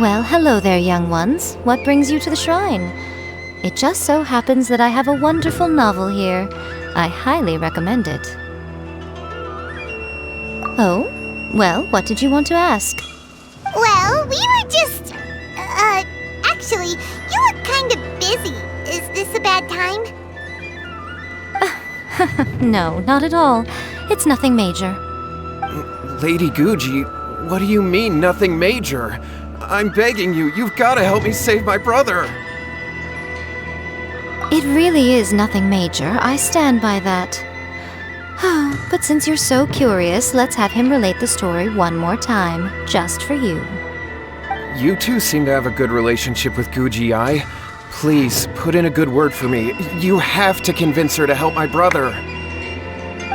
Well, hello there, young ones. What brings you to the shrine? It just so happens that I have a wonderful novel here. I highly recommend it. Oh? Well, what did you want to ask? Well, we were just... actually, you look kind of busy. Is this a bad time? No, not at all. It's nothing major. Lady Guji, what do you mean, nothing major? I'm begging you, you've got to help me save my brother! It really is nothing major. I stand by that. But since you're so curious, let's have him relate the story one more time, just for you. You two seem to have a good relationship with Guji-ai. Please, put in a good word for me. You have to convince her to help my brother.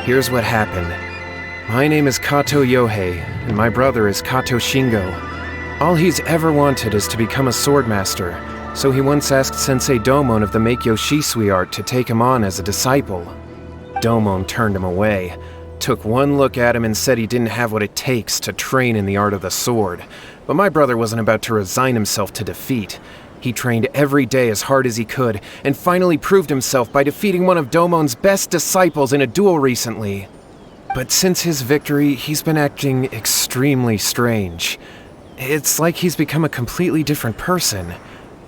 Here's what happened. My name is Kato Yohei, and my brother is Kato Shingo. All he's ever wanted is to become a swordmaster, so he once asked Sensei Domon of the Meikyo Shisui art to take him on as a disciple. Domon turned him away, took one look at him and said he didn't have what it takes to train in the art of the sword. But my brother wasn't about to resign himself to defeat. He trained every day as hard as he could, and finally proved himself by defeating one of Domon's best disciples in a duel recently. But since his victory, he's been acting extremely strange. It's like he's become a completely different person.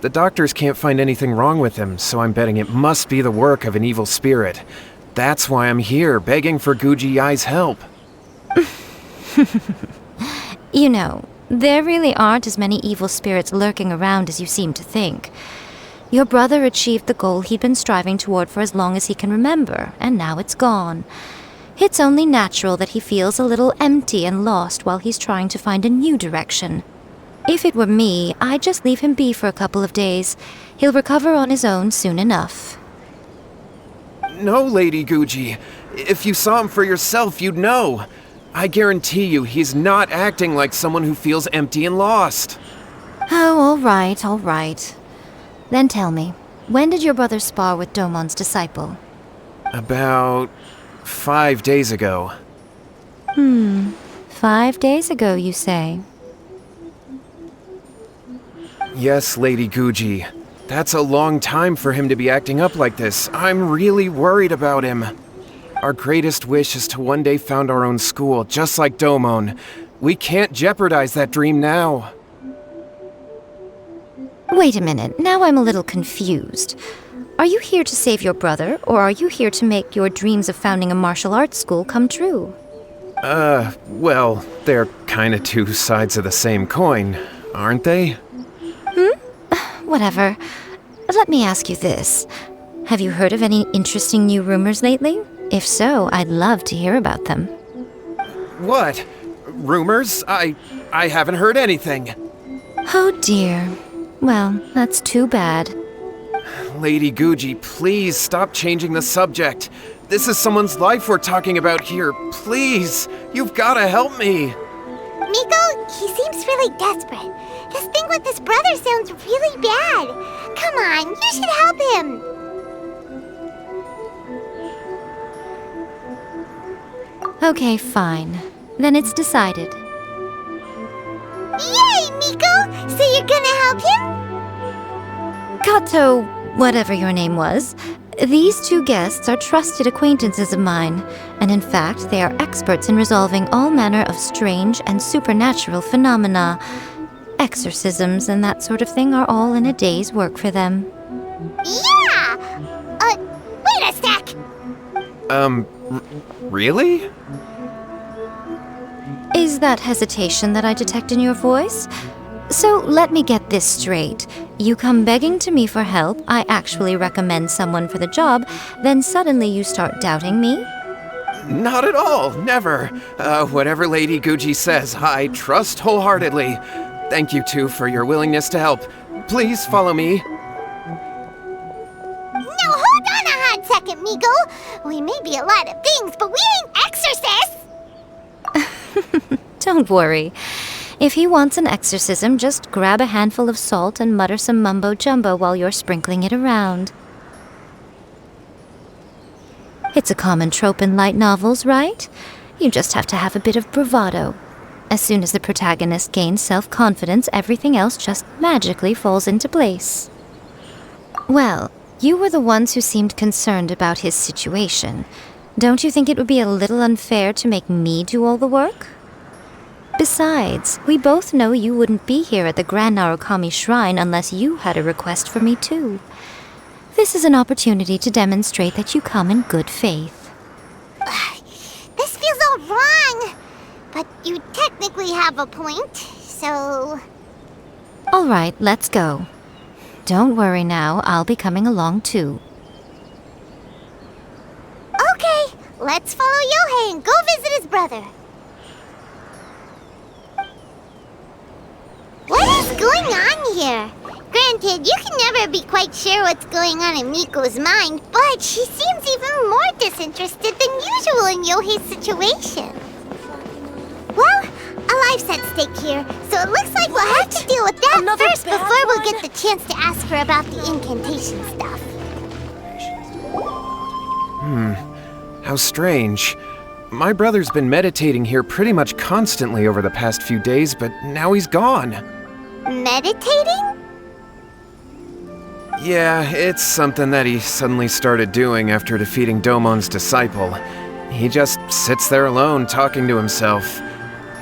The doctors can't find anything wrong with him, so I'm betting it must be the work of an evil spirit. That's why I'm here, begging for Guji-ai's help. You know, there really aren't as many evil spirits lurking around as you seem to think. Your brother achieved the goal he'd been striving toward for as long as he can remember, and now it's gone. It's only natural that he feels a little empty and lost while he's trying to find a new direction. If it were me, I'd just leave him be for a couple of days. He'll recover on his own soon enough. No, Lady Guji. If you saw him for yourself, you'd know. I guarantee you he's not acting like someone who feels empty and lost. Oh, all right. Then tell me, when did your brother spar with Domon's disciple? About 5 days ago. 5 days ago, you say? Yes, Lady Guji. That's a long time for him to be acting up like this. I'm really worried about him. Our greatest wish is to one day found our own school, just like Domon. We can't jeopardize that dream now. Wait a minute, now I'm a little confused. Are you here to save your brother, or are you here to make your dreams of founding a martial arts school come true? Well, they're kinda two sides of the same coin, aren't they? Whatever. Let me ask you this. Have you heard of any interesting new rumors lately? If so, I'd love to hear about them. What? Rumors? I haven't heard anything. Oh dear. Well, that's too bad. Lady Guji, please stop changing the subject. This is someone's life we're talking about here. Please, you've gotta help me. Miko, he seems really desperate. His thing with his brother sounds really bad. Come on, you should help him. Okay, fine. Then it's decided. Yay, Miko! So you're gonna help him? Kato, whatever your name was, these two guests are trusted acquaintances of mine, and in fact, they are experts in resolving all manner of strange and supernatural phenomena. Exorcisms and that sort of thing are all in a day's work for them. Yeah! Wait a sec! Really? Is that hesitation that I detect in your voice? So let me get this straight. You come begging to me for help, I actually recommend someone for the job, then suddenly you start doubting me? Not at all, never. Whatever Lady Guji says, I trust wholeheartedly. Thank you two for your willingness to help. Please follow me. Now hold on a hot second, Miko. We may be a lot of things, but we ain't exorcists! Don't worry. If he wants an exorcism, just grab a handful of salt and mutter some mumbo-jumbo while you're sprinkling it around. It's a common trope in light novels, right? You just have to have a bit of bravado. As soon as the protagonist gains self-confidence, everything else just magically falls into place. Well, you were the ones who seemed concerned about his situation. Don't you think it would be a little unfair to make me do all the work? Besides, we both know you wouldn't be here at the Grand Narukami Shrine unless you had a request for me too. This is an opportunity to demonstrate that you come in good faith. This feels all wrong. But you technically have a point, so... All right, let's go. Don't worry now, I'll be coming along too. Okay, let's follow Yohei and go visit his brother. What is going on here? Granted, you can never be quite sure what's going on in Miko's mind, but she seems even more disinterested than usual in Yohei's situation. Well, a life's at stake here, so it looks like we'll have to deal with that first before we'll get the chance to ask her about the incantation stuff. How strange. My brother's been meditating here pretty much constantly over the past few days, but now he's gone. Meditating? Yeah, it's something that he suddenly started doing after defeating Domon's disciple. He just sits there alone, talking to himself.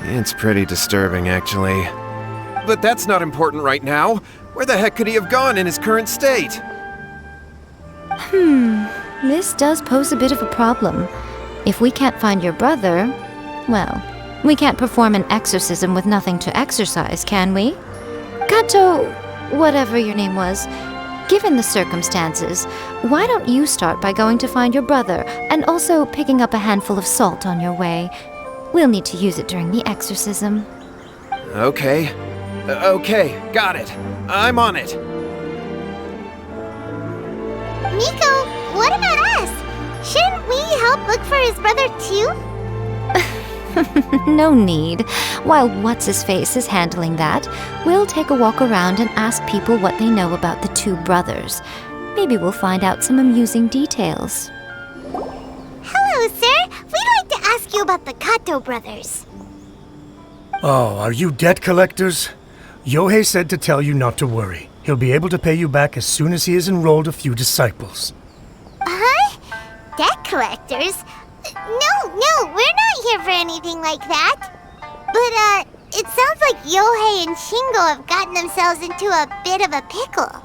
It's pretty disturbing, actually. But that's not important right now. Where the heck could he have gone in his current state? This does pose a bit of a problem. If we can't find your brother, well, we can't perform an exorcism with nothing to exorcise, can we? Kato, whatever your name was, given the circumstances, why don't you start by going to find your brother and also picking up a handful of salt on your way? We'll need to use it during the exorcism. Okay. Okay, got it. I'm on it. Miko, what about us? Shouldn't we help look for his brother too? No need. While What's-His-Face is handling that, we'll take a walk around and ask people what they know about the two brothers. Maybe we'll find out some amusing details. Hello, sir. We'd like to ask you about the Kato brothers. Oh, are you debt collectors? Yohei said to tell you not to worry. He'll be able to pay you back as soon as he has enrolled a few disciples. Huh? Debt collectors? No, we're not here for anything like that. But, it sounds like Yohei and Shingo have gotten themselves into a bit of a pickle.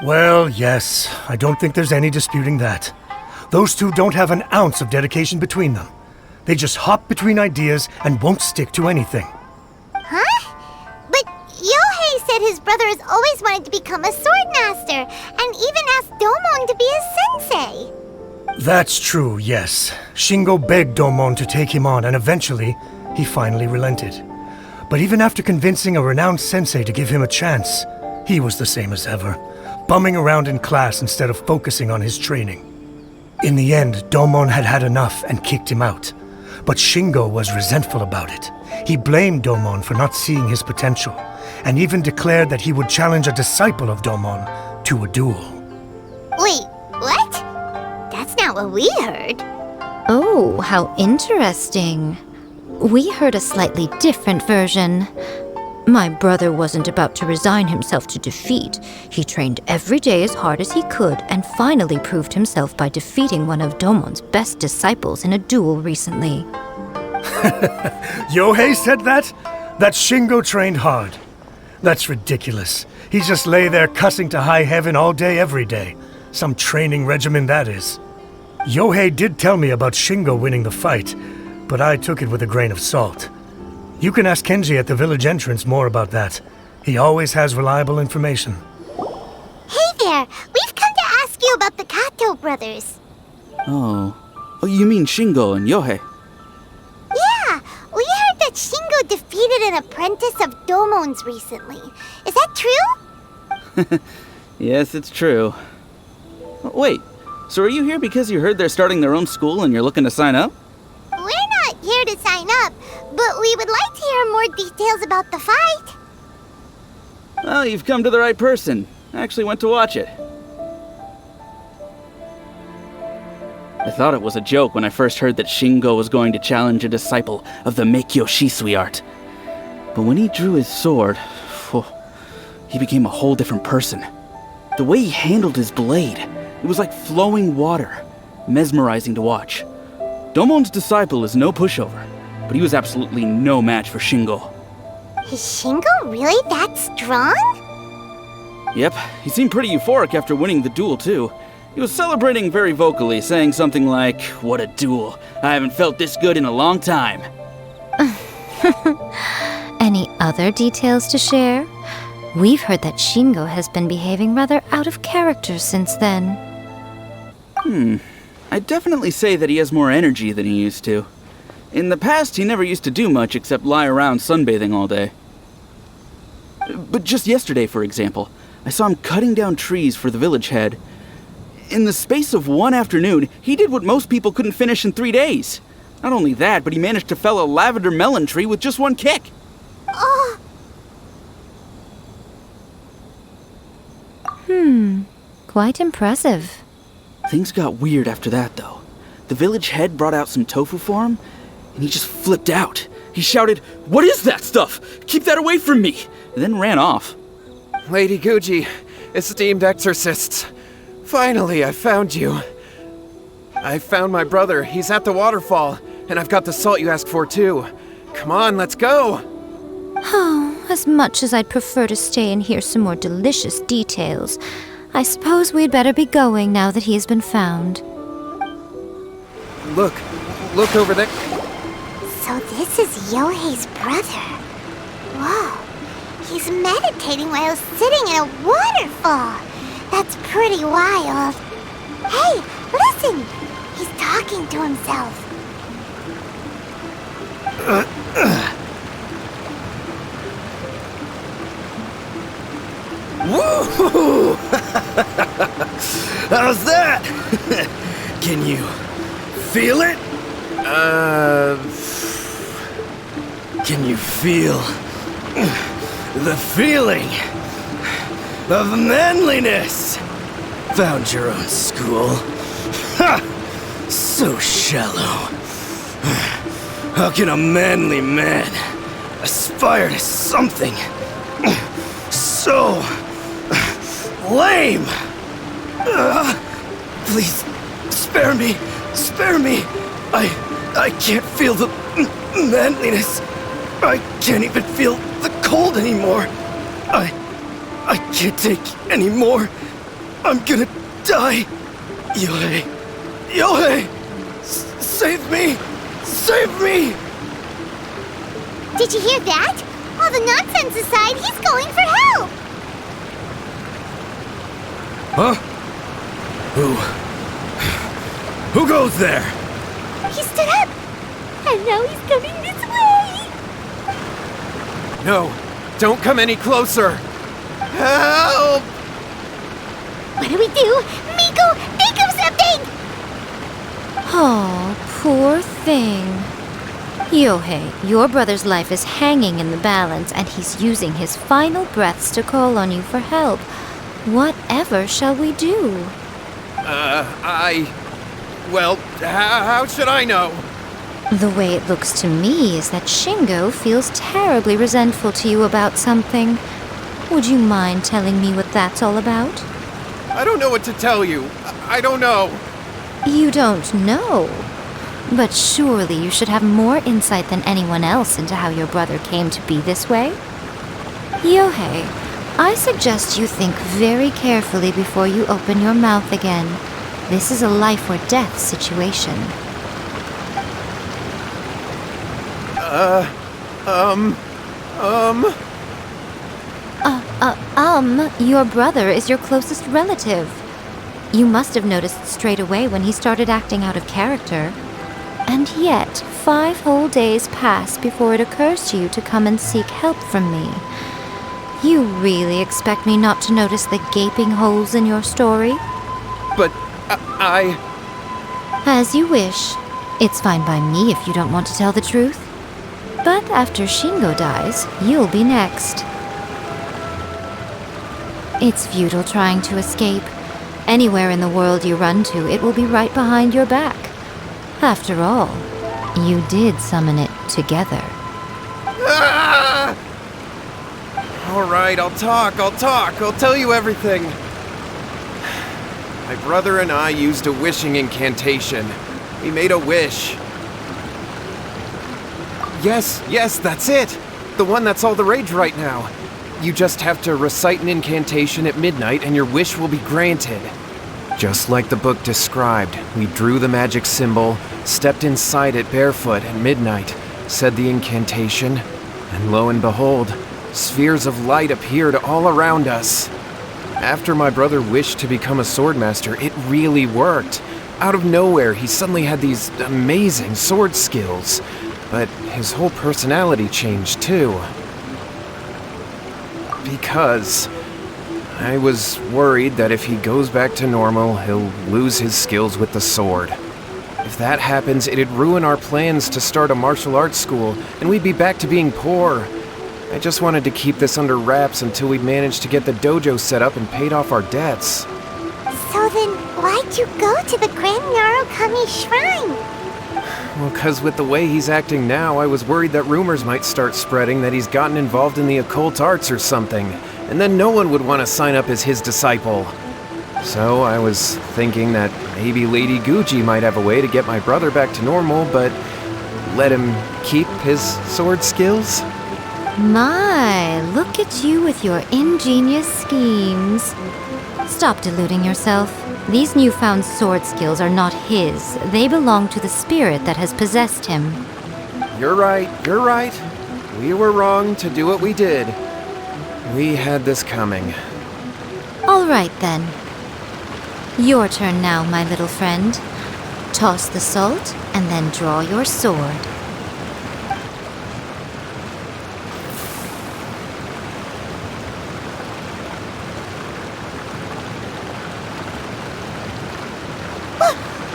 Well, yes, I don't think there's any disputing that. Those two don't have an ounce of dedication between them. They just hop between ideas and won't stick to anything. Huh? But Yohei said his brother has always wanted to become a sword master, and even asked Domon to be his sensei. That's true, yes. Shingo begged Domon to take him on, and eventually, he finally relented. But even after convincing a renowned sensei to give him a chance, he was the same as ever, bumming around in class instead of focusing on his training. In the end, Domon had had enough and kicked him out. But Shingo was resentful about it. He blamed Domon for not seeing his potential, and even declared that he would challenge a disciple of Domon to a duel. Wait, what? That's not what we heard. Oh, how interesting. We heard a slightly different version. My brother wasn't about to resign himself to defeat. He trained every day as hard as he could and finally proved himself by defeating one of Domon's best disciples in a duel recently. Yohei said that? That Shingo trained hard. That's ridiculous. He just lay there cussing to high heaven all day, every day. Some training regimen, that is. Yohei did tell me about Shingo winning the fight, but I took it with a grain of salt. You can ask Kenji at the village entrance more about that. He always has reliable information. Hey there, we've come to ask you about the Kato brothers. Oh, you mean Shingo and Yohei? Yeah, we heard that Shingo defeated an apprentice of Domon's recently. Is that true? Yes, it's true. Wait, so are you here because you heard they're starting their own school and you're looking to sign up? We're not here to sign up, but we would like to hear more details about the fight. Well, you've come to the right person. I actually went to watch it. I thought it was a joke when I first heard that Shingo was going to challenge a disciple of the Meikyo Shisui art. But when he drew his sword, he became a whole different person. The way he handled his blade, it was like flowing water, mesmerizing to watch. Domon's disciple is no pushover, but he was absolutely no match for Shingo. Is Shingo really that strong? Yep, he seemed pretty euphoric after winning the duel too. He was celebrating very vocally, saying something like, "What a duel. I haven't felt this good in a long time." Any other details to share? We've heard that Shingo has been behaving rather out of character since then. I'd definitely say that he has more energy than he used to. In the past, he never used to do much except lie around sunbathing all day. But just yesterday, for example, I saw him cutting down trees for the village head. In the space of one afternoon, he did what most people couldn't finish in 3 days. Not only that, but he managed to fell a lavender melon tree with just one kick. Oh, Quite impressive. Things got weird after that, though. The village head brought out some tofu for him, and he just flipped out. He shouted, "What is that stuff? Keep that away from me!" and then ran off. Lady Guji, esteemed exorcists. Finally, I found you. I found my brother. He's at the waterfall, and I've got the salt you asked for, too. Come on, let's go! Oh, as much as I'd prefer to stay and hear some more delicious details, I suppose we'd better be going now that he has been found. Look over there. so this is Yohei's brother. Whoa, he's meditating while sitting in a waterfall. That's pretty wild. Hey, listen! He's talking to himself. Woo! How's that? Can you feel it? Can you feel the feeling of manliness? Found your own school. Ha! So shallow. How can a manly man aspire to something so lame? Please, spare me. Spare me. I can't feel the manliness. I can't even feel the cold anymore. I can't take any more. I'm gonna die. Yohei. Yohei! Save me! Save me! Did you hear that? All the nonsense aside, he's going for help! Huh? Who goes there? He stood up! And now he's coming this way! No, don't come any closer. Help! What do we do? Miko, think of something! Oh, poor thing. Yohei, your brother's life is hanging in the balance, and he's using his final breaths to call on you for help. Whatever shall we do? Well, how should I know? The way it looks to me is that Shingo feels terribly resentful to you about something. Would you mind telling me what that's all about? I don't know what to tell you. I don't know. You don't know? But surely you should have more insight than anyone else into how your brother came to be this way? Yohei, I suggest you think very carefully before you open your mouth again. This is a life or death situation. Your brother is your closest relative. You must have noticed straight away when he started acting out of character. And yet, 5 whole days pass before it occurs to you to come and seek help from me. You really expect me not to notice the gaping holes in your story? But As you wish. It's fine by me if you don't want to tell the truth. But after Shingo dies, you'll be next. It's futile trying to escape. Anywhere in the world you run to, it will be right behind your back. After all, you did summon it together. Ah! All right, I'll talk. I'll tell you everything. My brother and I used a wishing incantation. We made a wish. Yes, that's it. The one that's all the rage right now. You just have to recite an incantation at midnight and your wish will be granted. Just like the book described, we drew the magic symbol, stepped inside it barefoot at midnight, said the incantation, and lo and behold, spheres of light appeared all around us. After my brother wished to become a swordmaster, it really worked. Out of nowhere, he suddenly had these amazing sword skills, but his whole personality changed too. Because I was worried that if he goes back to normal, he'll lose his skills with the sword. If that happens, it'd ruin our plans to start a martial arts school, and we'd be back to being poor. I just wanted to keep this under wraps until we managed to get the dojo set up and paid off our debts. So then, why'd you go to the Grand Narukami Shrine? Well, 'cause with the way he's acting now, I was worried that rumors might start spreading that he's gotten involved in the occult arts or something, and then no one would want to sign up as his disciple. So I was thinking that maybe Lady Guji might have a way to get my brother back to normal, but let him keep his sword skills? My, look at you with your ingenious schemes. Stop deluding yourself. These newfound sword skills are not his. They belong to the spirit that has possessed him. You're right. We were wrong to do what we did. We had this coming. All right, then. Your turn now, my little friend. Toss the salt, and then draw your sword.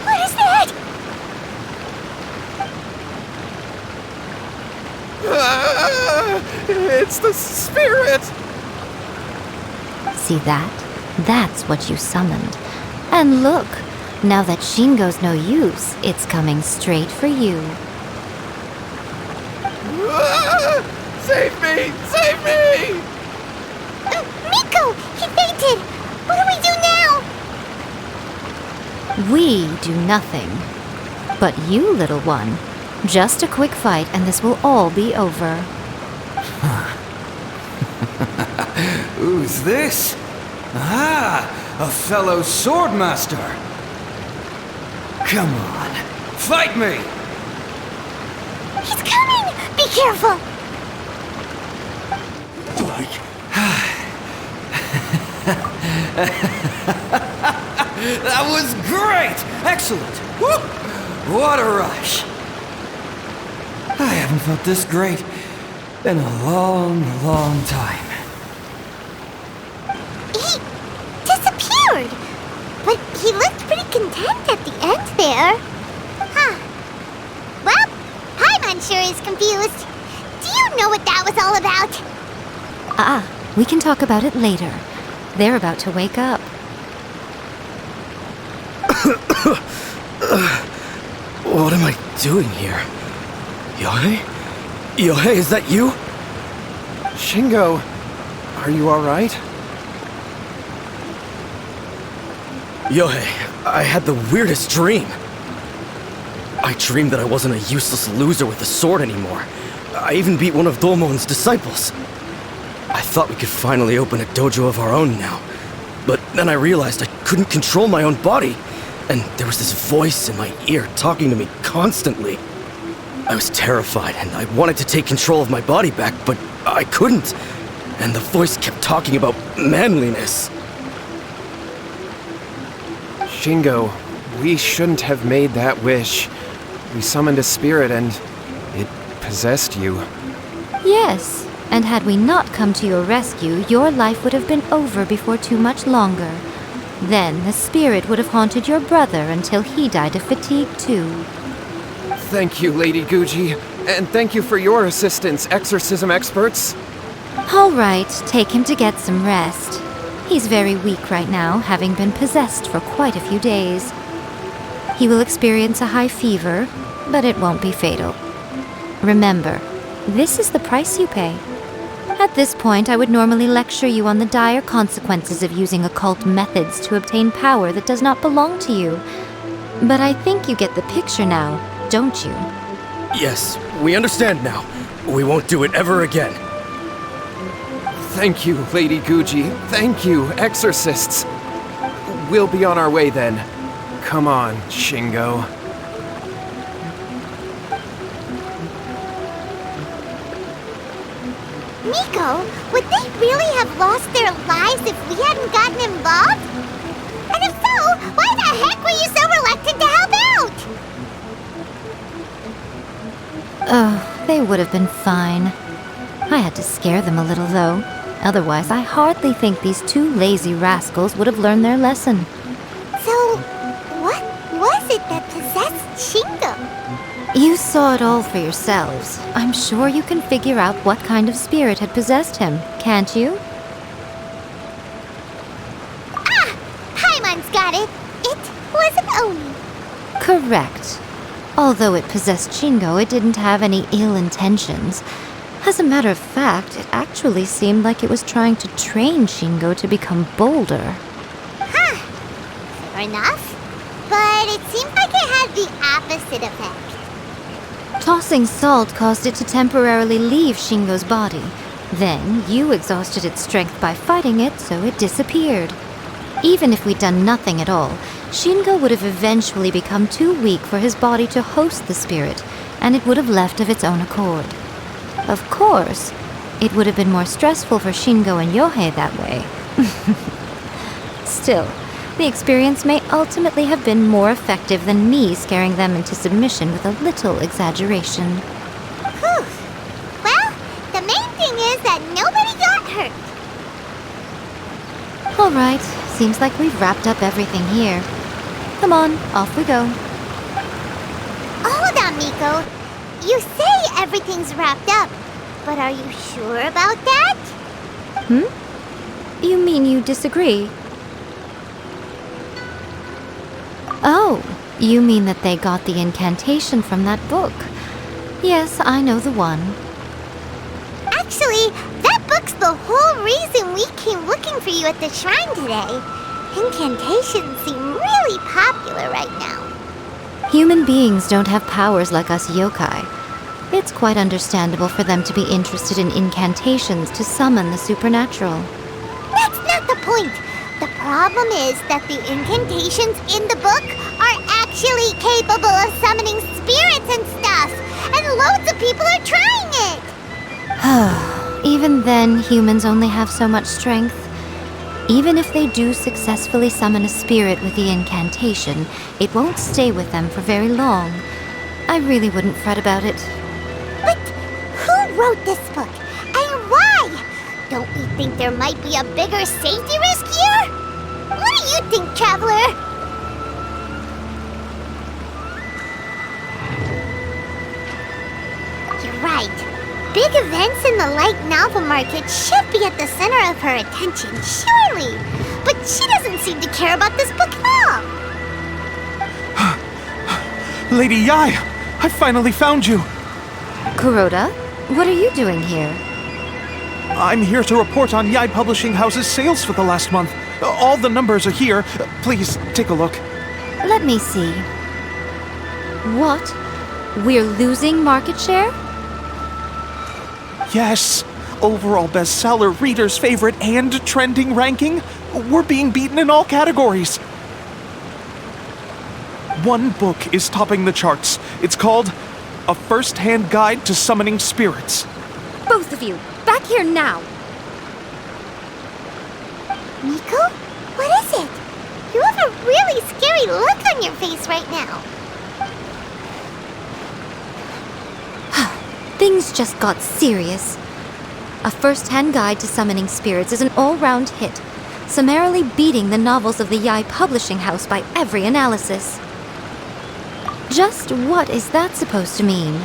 What is that? Ah, it's the spirit! See that? That's what you summoned. And look, now that Shingo's no use, it's coming straight for you. Ah, save me! Save me! Miko! He fainted! What do we do now? We do nothing. But you, little one, just a quick fight and this will all be over. Who's this? Ah, a fellow swordmaster. Come on, fight me! He's coming! Be careful! That was great! Excellent! Woo! What a rush! I haven't felt this great in a long, long time. He disappeared! But he looked pretty content at the end there. Huh. Well, Paimon sure is confused. Do you know what that was all about? We can talk about it later. They're about to wake up. What am I doing here? Yohei? Yohei, is that you? Shingo, are you alright? Yohei, I had the weirdest dream. I dreamed that I wasn't a useless loser with a sword anymore. I even beat one of Domon's disciples. I thought we could finally open a dojo of our own now. But then I realized I couldn't control my own body. And there was this voice in my ear talking to me constantly. I was terrified and I wanted to take control of my body back, but I couldn't. And the voice kept talking about manliness. Shingo, we shouldn't have made that wish. We summoned a spirit and it possessed you. Yes, and had we not come to your rescue, your life would have been over before too much longer. Then the spirit would have haunted your brother until he died of fatigue too. Thank you, Lady Guji, and thank you for your assistance, exorcism experts. All right, take him to get some rest. He's very weak right now, having been possessed for quite a few days. He will experience a high fever, but it won't be fatal. Remember, this is the price you pay. At this point, I would normally lecture you on the dire consequences of using occult methods to obtain power that does not belong to you. But I think you get the picture now, don't you? Yes, we understand now. We won't do it ever again. Thank you, Lady Guji. Thank you, exorcists. We'll be on our way then. Come on, Shingo. Miko, would they really have lost their lives if we hadn't gotten involved? And if so, why the heck were you so reluctant to help out? Oh, they would have been fine. I had to scare them a little, though. Otherwise, I hardly think these two lazy rascals would have learned their lesson. So, what was it that possessed Shingo? You saw it all for yourselves. I'm sure you can figure out what kind of spirit had possessed him, can't you? Ah! Paimon's got it! It was an Oni. Correct. Although it possessed Shingo, it didn't have any ill intentions. As a matter of fact, it actually seemed like it was trying to train Shingo to become bolder. Huh. Fair enough. But it seemed like it had the opposite effect. Tossing salt caused it to temporarily leave Shingo's body. Then, you exhausted its strength by fighting it, so it disappeared. Even if we'd done nothing at all, Shingo would have eventually become too weak for his body to host the spirit, and it would have left of its own accord. Of course, it would have been more stressful for Shingo and Yohei that way. Still, the experience may ultimately have been more effective than me scaring them into submission with a little exaggeration. Whew. Well, the main thing is that nobody got hurt. All right, seems like we've wrapped up everything here. Come on, off we go. Hold on, Miko. You say everything's wrapped up, but are you sure about that? You mean you disagree? Oh, you mean that they got the incantation from that book. Yes, I know the one. Actually, that book's the whole reason we came looking for you at the shrine today. Incantations seem really popular right now. Human beings don't have powers like us yokai. It's quite understandable for them to be interested in incantations to summon the supernatural. That's not the point. The problem is that the incantations in the book are actually capable of summoning spirits and stuff, and loads of people are trying it. Even then, humans only have so much strength. Even if they do successfully summon a spirit with the incantation, it won't stay with them for very long. I really wouldn't fret about it. But who wrote this book, and why? Don't we think there might be a bigger safety risk here? What do you think, Traveler? You're right. Big events in the light novel market should be at the center of her attention, surely. But she doesn't seem to care about this book at all. Lady Yai, I finally found you. Kuroda, what are you doing here? I'm here to report on Yai Publishing House's sales for the last month. All the numbers are here. Please, take a look. Let me see. What? We're losing market share? Yes. Overall bestseller, reader's favorite, and trending ranking. We're being beaten in all categories. One book is topping the charts. It's called A First-Hand Guide to Summoning Spirits. Both of you, back here now! Miko? What is it? You have a really scary look on your face right now. Things just got serious. A First-Hand Guide to Summoning Spirits is an all-round hit, summarily beating the novels of the Yai Publishing House by every analysis. Just what is that supposed to mean?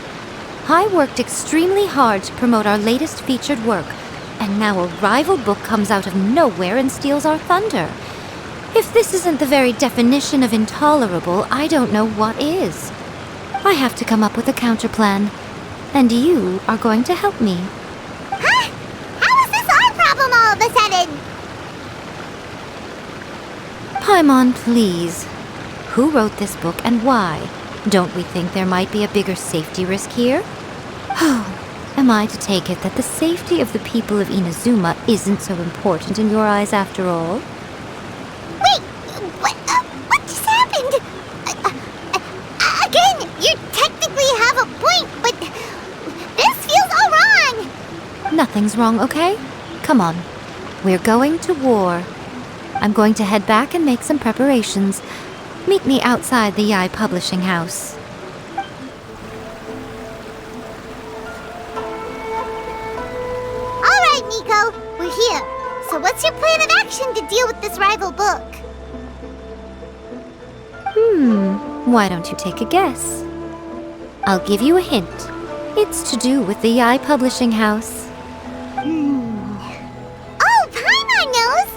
I worked extremely hard to promote our latest featured work, And now a rival book comes out of nowhere and steals our thunder. If this isn't the very definition of intolerable, I don't know what is. I have to come up with a counterplan. And you are going to help me. Huh? How is this our problem all of a sudden? Paimon, please. Who wrote this book and why? Don't we think there might be a bigger safety risk here? Am I to take it that the safety of the people of Inazuma isn't so important in your eyes after all? Wait, what just happened? Again, you technically have a point, but this feels all wrong. Nothing's wrong, okay? Come on. We're going to war. I'm going to head back and make some preparations. Meet me outside the Yae Publishing House. All right, Miko, we're here. So what's your plan of action to deal with this rival book? Why don't you take a guess? I'll give you a hint. It's to do with the Yae Publishing House. Oh, Paimon knows!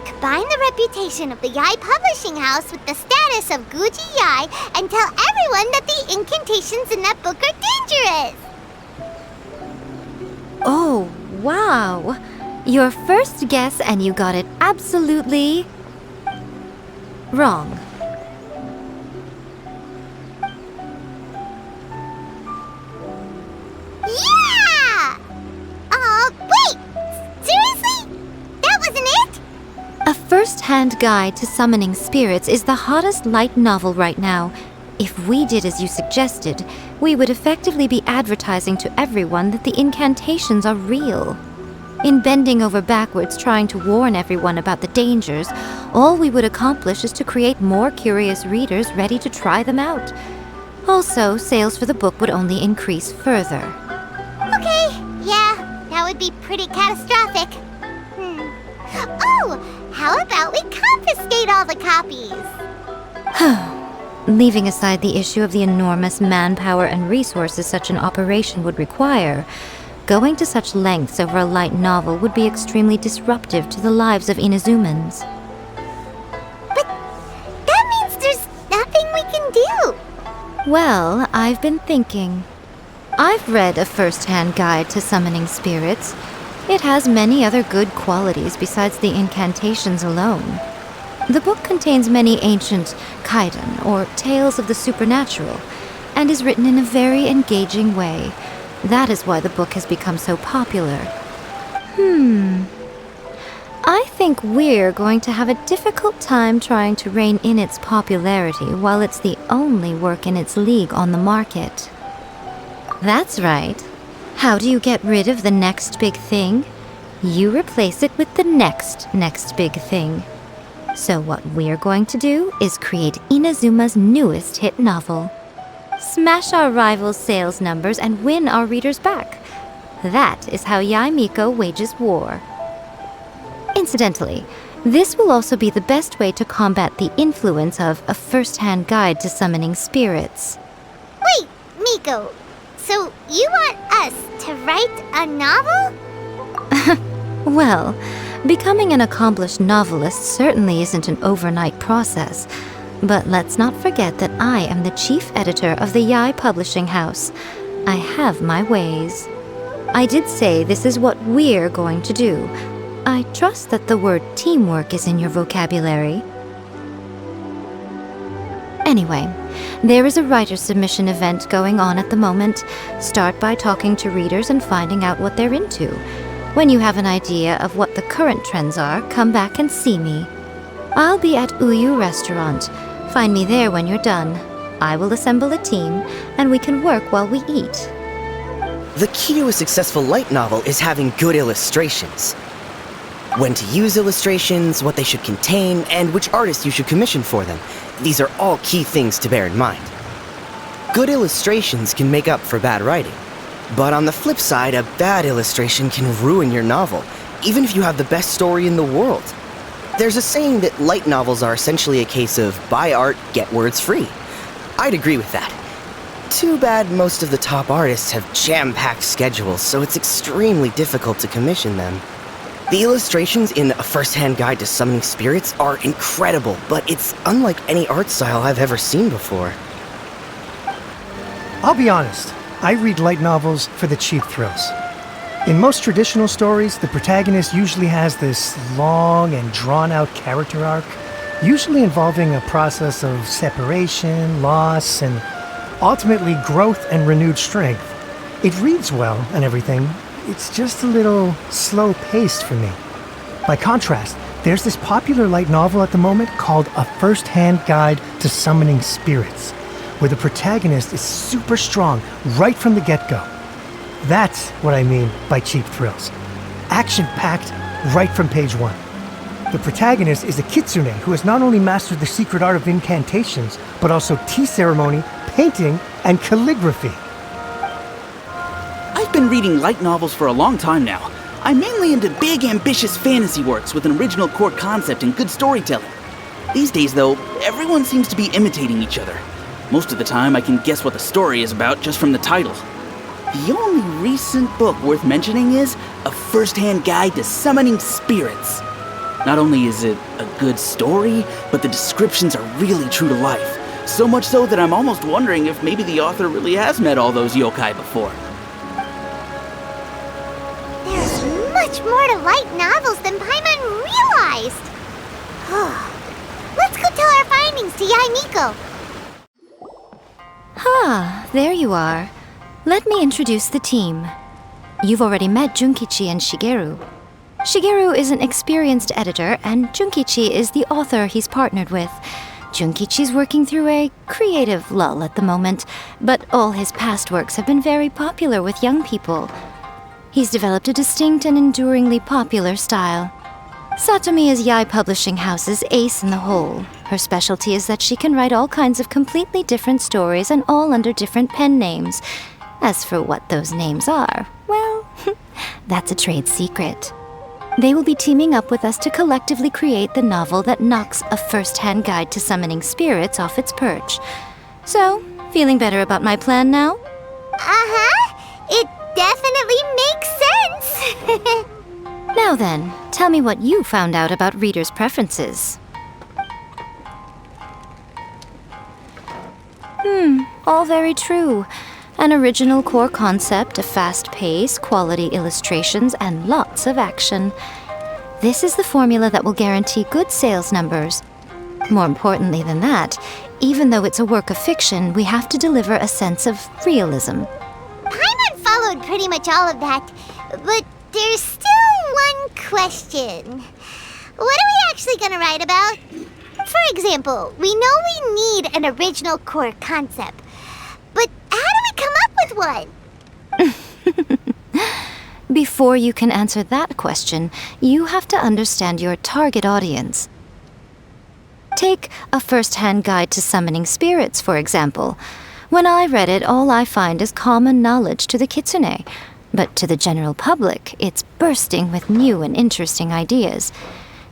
Combine the reputation of the Yae Publishing House with the status of Guji Yae and tell everyone that the incantations in that book are dangerous! Oh, wow. Your first guess and you got it absolutely wrong. Yeah! Wait! Seriously? That wasn't it? A first-hand guide to summoning spirits is the hottest light novel right now. If we did as you suggested, we would effectively be advertising to everyone that the incantations are real. In bending over backwards trying to warn everyone about the dangers, all we would accomplish is to create more curious readers ready to try them out. Also, sales for the book would only increase further. Okay, yeah, that would be pretty catastrophic. Oh, how about we confiscate all the copies? Leaving aside the issue of the enormous manpower and resources such an operation would require, going to such lengths over a light novel would be extremely disruptive to the lives of Inazumans. But that means there's nothing we can do. Well, I've been thinking. I've read a first-hand guide to summoning spirits. It has many other good qualities besides the incantations alone. The book contains many ancient kaiden, or tales of the supernatural, and is written in a very engaging way. That is why the book has become so popular. I think we're going to have a difficult time trying to rein in its popularity while it's the only work in its league on the market. That's right. How do you get rid of the next big thing? You replace it with the next big thing. So what we're going to do is create Inazuma's newest hit novel. Smash our rival's sales numbers and win our readers back. That is how Yae Miko wages war. Incidentally, this will also be the best way to combat the influence of a first-hand guide to summoning spirits. Wait, Miko, so you want us to write a novel? Well, becoming an accomplished novelist certainly isn't an overnight process. But let's not forget that I am the chief editor of the Yae Publishing House. I have my ways. I did say this is what we're going to do. I trust that the word teamwork is in your vocabulary. Anyway, there is a writer's submission event going on at the moment. Start by talking to readers and finding out what they're into. When you have an idea of what the current trends are, come back and see me. I'll be at Uyu Restaurant. Find me there when you're done. I will assemble a team, and we can work while we eat. The key to a successful light novel is having good illustrations. When to use illustrations, what they should contain, and which artist you should commission for them. These are all key things to bear in mind. Good illustrations can make up for bad writing. But on the flip side, a bad illustration can ruin your novel, even if you have the best story in the world. There's a saying that light novels are essentially a case of buy art, get words free. I'd agree with that. Too bad most of the top artists have jam-packed schedules, so it's extremely difficult to commission them. The illustrations in A First-Hand Guide to Summoning Spirits are incredible, but it's unlike any art style I've ever seen before. I'll be honest, I read light novels for the cheap thrills. In most traditional stories, the protagonist usually has this long and drawn-out character arc, usually involving a process of separation, loss, and ultimately growth and renewed strength. It reads well and everything, it's just a little slow-paced for me. By contrast, there's this popular light novel at the moment called A First-Hand Guide to Summoning Spirits, where the protagonist is super strong right from the get-go. That's what I mean by cheap thrills. Action-packed right from page 1. The protagonist is a kitsune who has not only mastered the secret art of incantations, but also tea ceremony, painting, and calligraphy. I've been reading light novels for a long time now. I'm mainly into big, ambitious fantasy works with an original core concept and good storytelling. These days, though, everyone seems to be imitating each other. Most of the time, I can guess what the story is about just from the title. The only recent book worth mentioning is A First-Hand Guide to Summoning Spirits. Not only is it a good story, but the descriptions are really true to life. So much so that I'm almost wondering if maybe the author really has met all those yokai before. There's much more to light novels than Paimon realized. Let's go tell our findings to Yae Miko. There you are. Let me introduce the team. You've already met Junkichi and Shigeru. Shigeru is an experienced editor, and Junkichi is the author he's partnered with. Junkichi's working through a creative lull at the moment, but all his past works have been very popular with young people. He's developed a distinct and enduringly popular style. Satomi is Yae Publishing House's ace in the hole. Her specialty is that she can write all kinds of completely different stories and all under different pen names. As for what those names are, well, that's a trade secret. They will be teaming up with us to collectively create the novel that knocks A First-Hand Guide to Summoning Spirits off its perch. So, feeling better about my plan now? It definitely makes sense. Now then, tell me what you found out about readers' preferences. All very true. An original core concept, a fast pace, quality illustrations, and lots of action. This is the formula that will guarantee good sales numbers. More importantly than that, even though it's a work of fiction, we have to deliver a sense of realism. Paimon followed pretty much all of that, but there's still one question. What are we actually gonna write about? For example, we know we need an original core concept, but how do we come up with one? Before you can answer that question, you have to understand your target audience. Take A First-Hand Guide to Summoning Spirits, for example. When I read it, all I find is common knowledge to the kitsune. But to the general public, it's bursting with new and interesting ideas.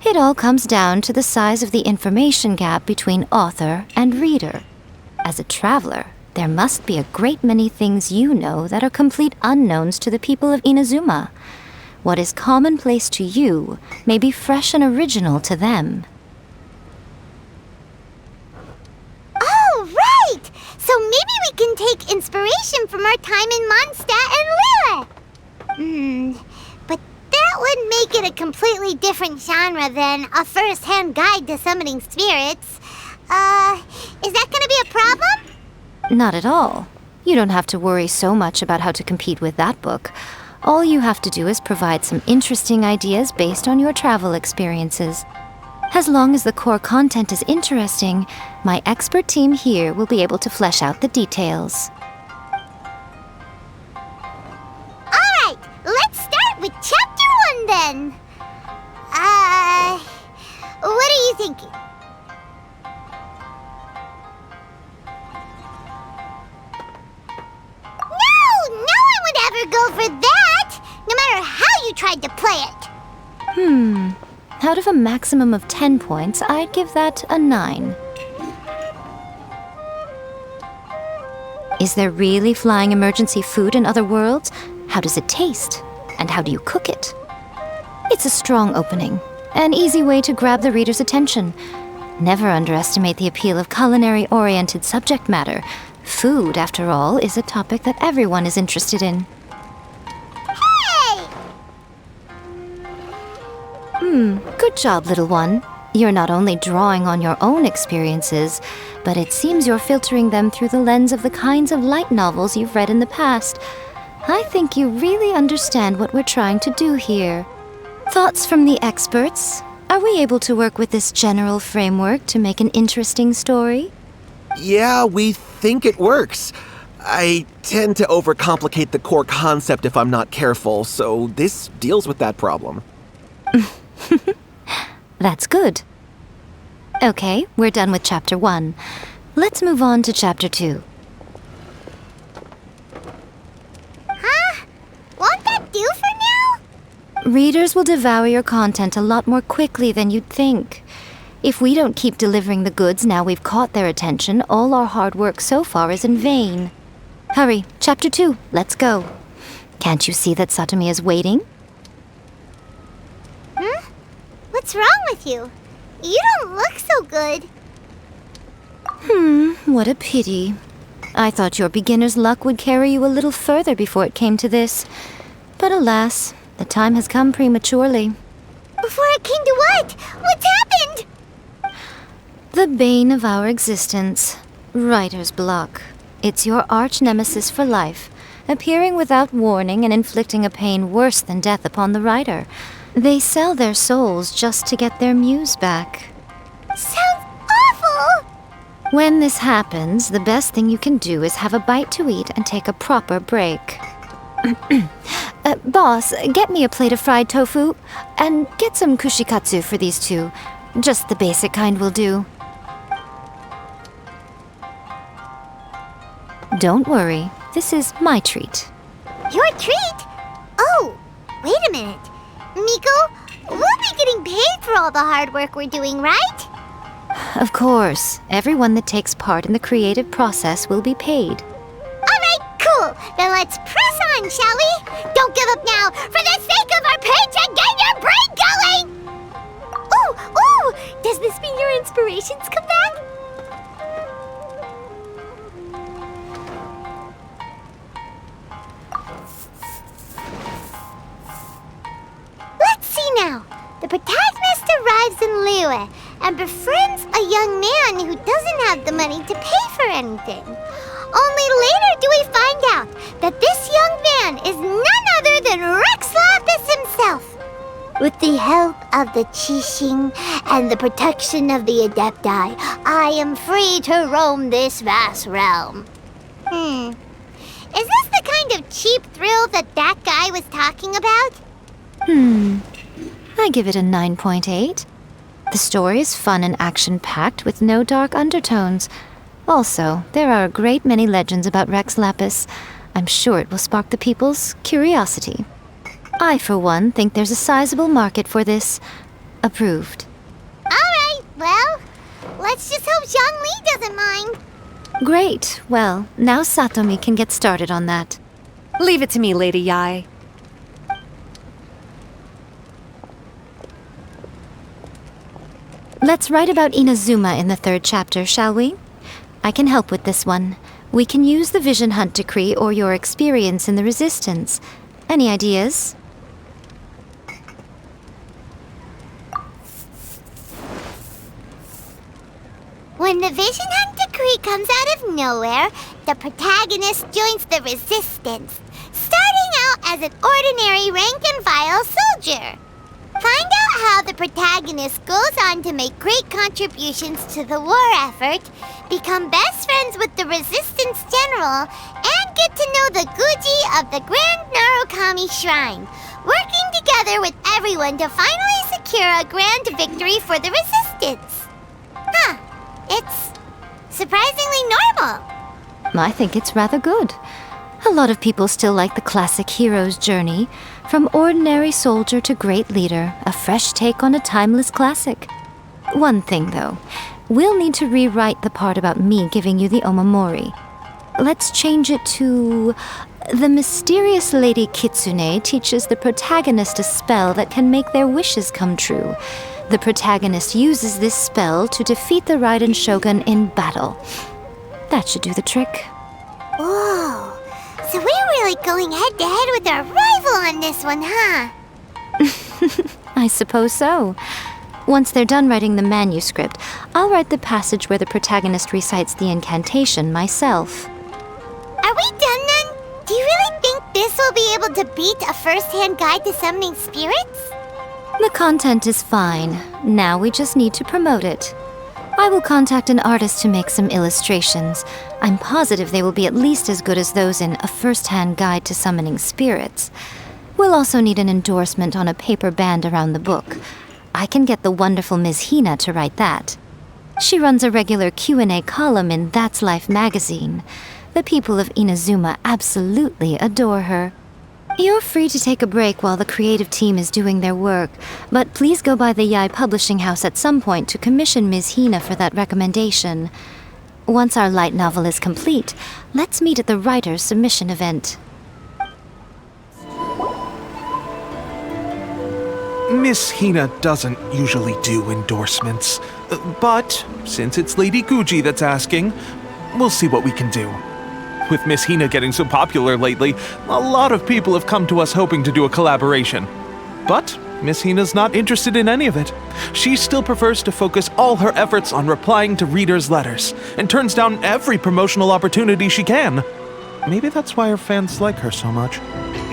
It all comes down to the size of the information gap between author and reader. As a traveler, there must be a great many things you know that are complete unknowns to the people of Inazuma. What is commonplace to you may be fresh and original to them. Oh, right! So maybe we can take inspiration from our time in Mondstadt and Lille. But that would make it a completely different genre than A First-Hand Guide to Summoning Spirits. Is that gonna be a problem? Not at all. You don't have to worry so much about how to compete with that book. All you have to do is provide some interesting ideas based on your travel experiences. As long as the core content is interesting, my expert team here will be able to flesh out the details. Alright, let's start with Chapter 1 then. What are you thinking? No one would ever go for that, no matter how you tried to play it. Out of a maximum of 10 points, I'd give that a 9. Is there really flying emergency food in other worlds? How does it taste? And how do you cook it? It's a strong opening, an easy way to grab the reader's attention. Never underestimate the appeal of culinary-oriented subject matter. Food, after all, is a topic that everyone is interested in. Hey! Good job, little one. You're not only drawing on your own experiences, but it seems you're filtering them through the lens of the kinds of light novels you've read in the past. I think you really understand what we're trying to do here. Thoughts from the experts? Are we able to work with this general framework to make an interesting story? Yeah, we think it works. I tend to overcomplicate the core concept if I'm not careful, so this deals with that problem. That's good. Okay, we're done with Chapter 1. Let's move on to Chapter 2. Huh? Won't that do for now? Readers will devour your content a lot more quickly than you'd think. If we don't keep delivering the goods now we've caught their attention, all our hard work so far is in vain. Hurry, Chapter 2, let's go. Can't you see that Satomi is waiting? What's wrong with you? You don't look so good. What a pity. I thought your beginner's luck would carry you a little further before it came to this. But alas, the time has come prematurely. Before it came to what? What's happened? The bane of our existence, writer's block. It's your arch nemesis for life, appearing without warning and inflicting a pain worse than death upon the writer. They sell their souls just to get their muse back. Sounds awful! When this happens, the best thing you can do is have a bite to eat and take a proper break. Boss, get me a plate of fried tofu, and get some kushikatsu for these two. Just the basic kind will do. Don't worry, this is my treat. Your treat? Oh, wait a minute. Miko, we'll be getting paid for all the hard work we're doing, right? Of course, everyone that takes part in the creative process will be paid. Alright, cool. Then let's press on, shall we? Don't give up now. For the sake of our paycheck, get your brain going! Ooh! Does this mean your inspirations come back? Let's see now. The protagonist arrives in Liyue and befriends a young man who doesn't have the money to pay for anything. Only later do we find out that this young man is none other than Rex Lapis himself. With the help of the Qixing and the protection of the Adepti, I am free to roam this vast realm. Is this the kind of cheap thrill that guy was talking about? I give it a 9.8. The story is fun and action-packed with no dark undertones. Also, there are a great many legends about Rex Lapis. I'm sure it will spark the people's curiosity. I, for one, think there's a sizable market for this. Approved. Alright, well, let's just hope Zhongli doesn't mind. Great. Well, now Satomi can get started on that. Leave it to me, Lady Yai. Let's write about Inazuma in the 3rd chapter, shall we? I can help with this one. We can use the Vision Hunt decree or your experience in the Resistance. Any ideas? When the Vision Hunt decree comes out of nowhere, the protagonist joins the Resistance, starting out as an ordinary rank-and-file soldier. Find out how the protagonist goes on to make great contributions to the war effort, become best friends with the Resistance General, and get to know the Guji of the Grand Narukami Shrine, working together with everyone to finally secure a grand victory for the Resistance. It's surprisingly normal. I think it's rather good. A lot of people still like the classic hero's journey, from ordinary soldier to great leader, a fresh take on a timeless classic. One thing, though, we'll need to rewrite the part about me giving you the Omamori. let's change it to... The mysterious Lady Kitsune teaches the protagonist a spell that can make their wishes come true. The protagonist uses this spell to defeat the Raiden Shogun in battle. That should do the trick. Whoa. So we're really going head to head with our rival on this one, huh? I suppose so. Once they're done writing the manuscript, I'll write the passage where the protagonist recites the incantation myself. Are we done then? Do you really think this will be able to beat a first-hand guide to summoning spirits? The content is fine. Now we just need to promote it. I will contact an artist to make some illustrations. I'm positive they will be at least as good as those in A First-Hand Guide to Summoning Spirits. We'll also need an endorsement on a paper band around the book. I can get the wonderful Ms. Hina to write that. She runs a regular Q&A column in That's Life magazine. The people of Inazuma absolutely adore her. You're free to take a break while the creative team is doing their work, but please go by the Yai Publishing House at some point to commission Ms. Hina for that recommendation. Once our light novel is complete, let's meet at the writer's submission event. Miss Hina doesn't usually do endorsements, but since it's Lady Guji that's asking, we'll see what we can do. With Miss Hina getting so popular lately, a lot of people have come to us hoping to do a collaboration. But Miss Hina's not interested in any of it. She still prefers to focus all her efforts on replying to readers' letters, and turns down every promotional opportunity she can. Maybe that's why her fans like her so much.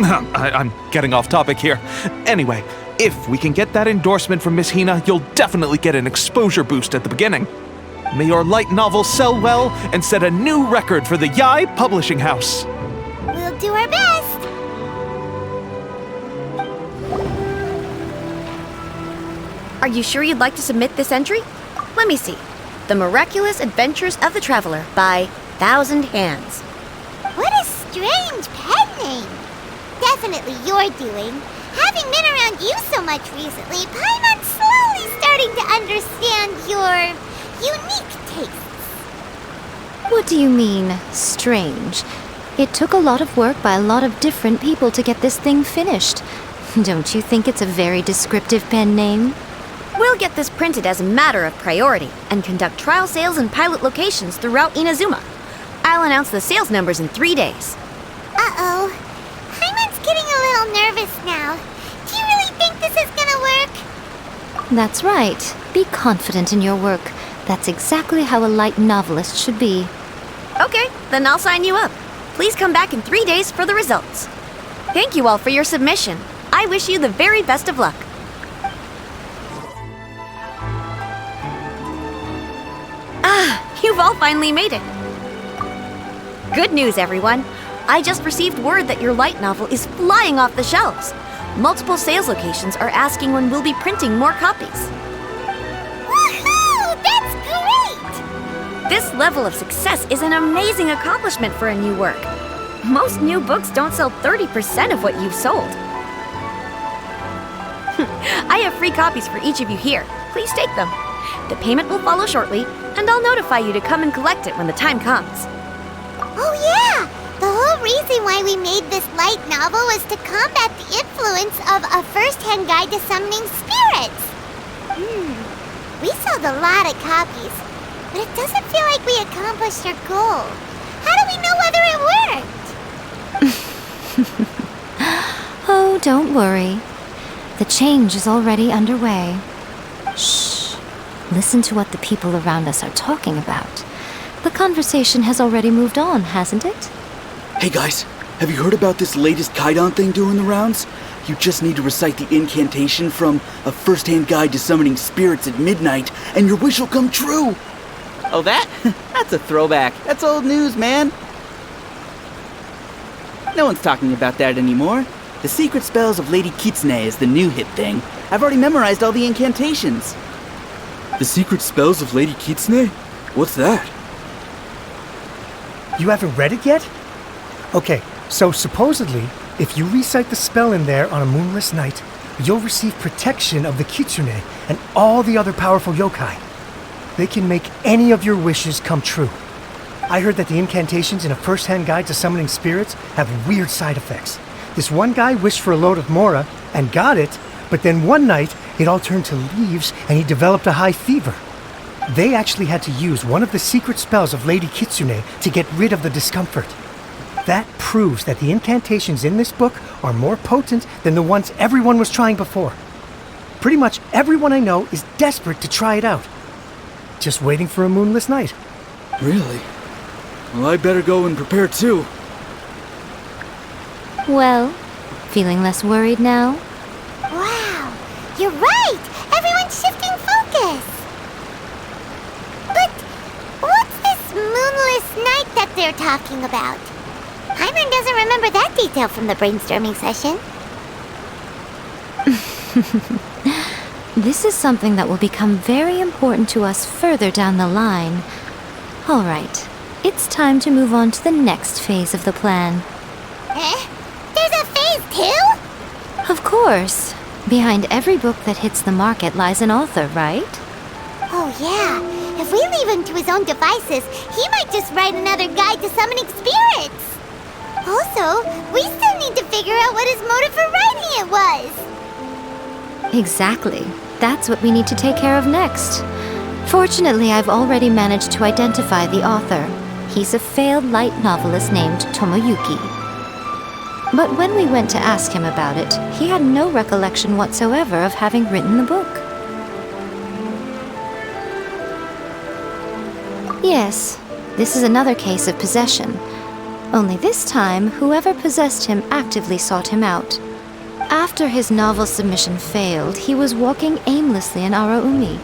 I'm getting off topic here. Anyway, if we can get that endorsement from Miss Hina, you'll definitely get an exposure boost at the beginning. May your light novel sell well and set a new record for the Yai Publishing House. We'll do our best. Are you sure you'd like to submit this entry? Let me see. The Miraculous Adventures of the Traveler by Thousand Hands. What a strange pen name. Definitely your doing. Having been around you so much recently, Paimon's slowly starting to understand your unique tastes. What do you mean, strange? It took a lot of work by a lot of different people to get this thing finished. Don't you think it's a very descriptive pen name? We'll get this printed as a matter of priority and conduct trial sales in pilot locations throughout Inazuma. I'll announce the sales numbers in 3 days. Uh-oh. Paimon's getting a little nervous now. Do you really think this is gonna work? That's right. Be confident in your work. That's exactly how a light novelist should be. Okay, then I'll sign you up. Please come back in 3 days for the results. Thank you all for your submission. I wish you the very best of luck. You've all finally made it. Good news, everyone. I just received word that your light novel is flying off the shelves. Multiple sales locations are asking when we'll be printing more copies. Woohoo! That's great! This level of success is an amazing accomplishment for a new work. Most new books don't sell 30% of what you've sold. I have free copies for each of you here. Please take them. The payment will follow shortly, and I'll notify you to come and collect it when the time comes. Oh yeah! The whole reason why we made this light novel was to combat the influence of A First-Hand Guide to Summoning Spirits. We sold a lot of copies, but it doesn't feel like we accomplished our goal. How do we know whether it worked? Oh, don't worry. The change is already underway. Shh. Listen to what the people around us are talking about. The conversation has already moved on, hasn't it? Hey guys, have you heard about this latest Kaidan thing doing the rounds? You just need to recite the incantation from A First-Hand Guide to Summoning Spirits at midnight, and your wish will come true! Oh, that? That's a throwback. That's old news, man. No one's talking about that anymore. The secret spells of Lady Kitsune is the new hit thing. I've already memorized all the incantations. The secret spells of Lady Kitsune? What's that? You haven't read it yet? Okay, so supposedly, if you recite the spell in there on a moonless night, you'll receive protection of the Kitsune and all the other powerful yokai. They can make any of your wishes come true. I heard that the incantations in a first-hand guide to summoning spirits have weird side effects. This one guy wished for a load of Mora and got it, but then one night it all turned to leaves and he developed a high fever. They actually had to use one of the secret spells of Lady Kitsune to get rid of the discomfort. That proves that the incantations in this book are more potent than the ones everyone was trying before. Pretty much everyone I know is desperate to try it out. Just waiting for a moonless night. Really? Well, I better go and prepare too. Well, feeling less worried now? Wow, you're right! Everyone's shifting focus! But what's this moonless night that they're talking about? Paimon doesn't remember that detail from the brainstorming session. This is something that will become very important to us further down the line. All right, it's time to move on to the next phase of the plan. Eh? There's a phase 2? Of course. Behind every book that hits the market lies an author, right? Oh yeah, if we leave him to his own devices, he might just write another guide to summoning spirits. Also, we still need to figure out what his motive for writing it was. Exactly. That's what we need to take care of next. Fortunately, I've already managed to identify the author. He's a failed light novelist named Tomoyuki. But when we went to ask him about it, he had no recollection whatsoever of having written the book. Yes, this is another case of possession. Only this time, whoever possessed him actively sought him out. After his novel submission failed, he was walking aimlessly in Araumi.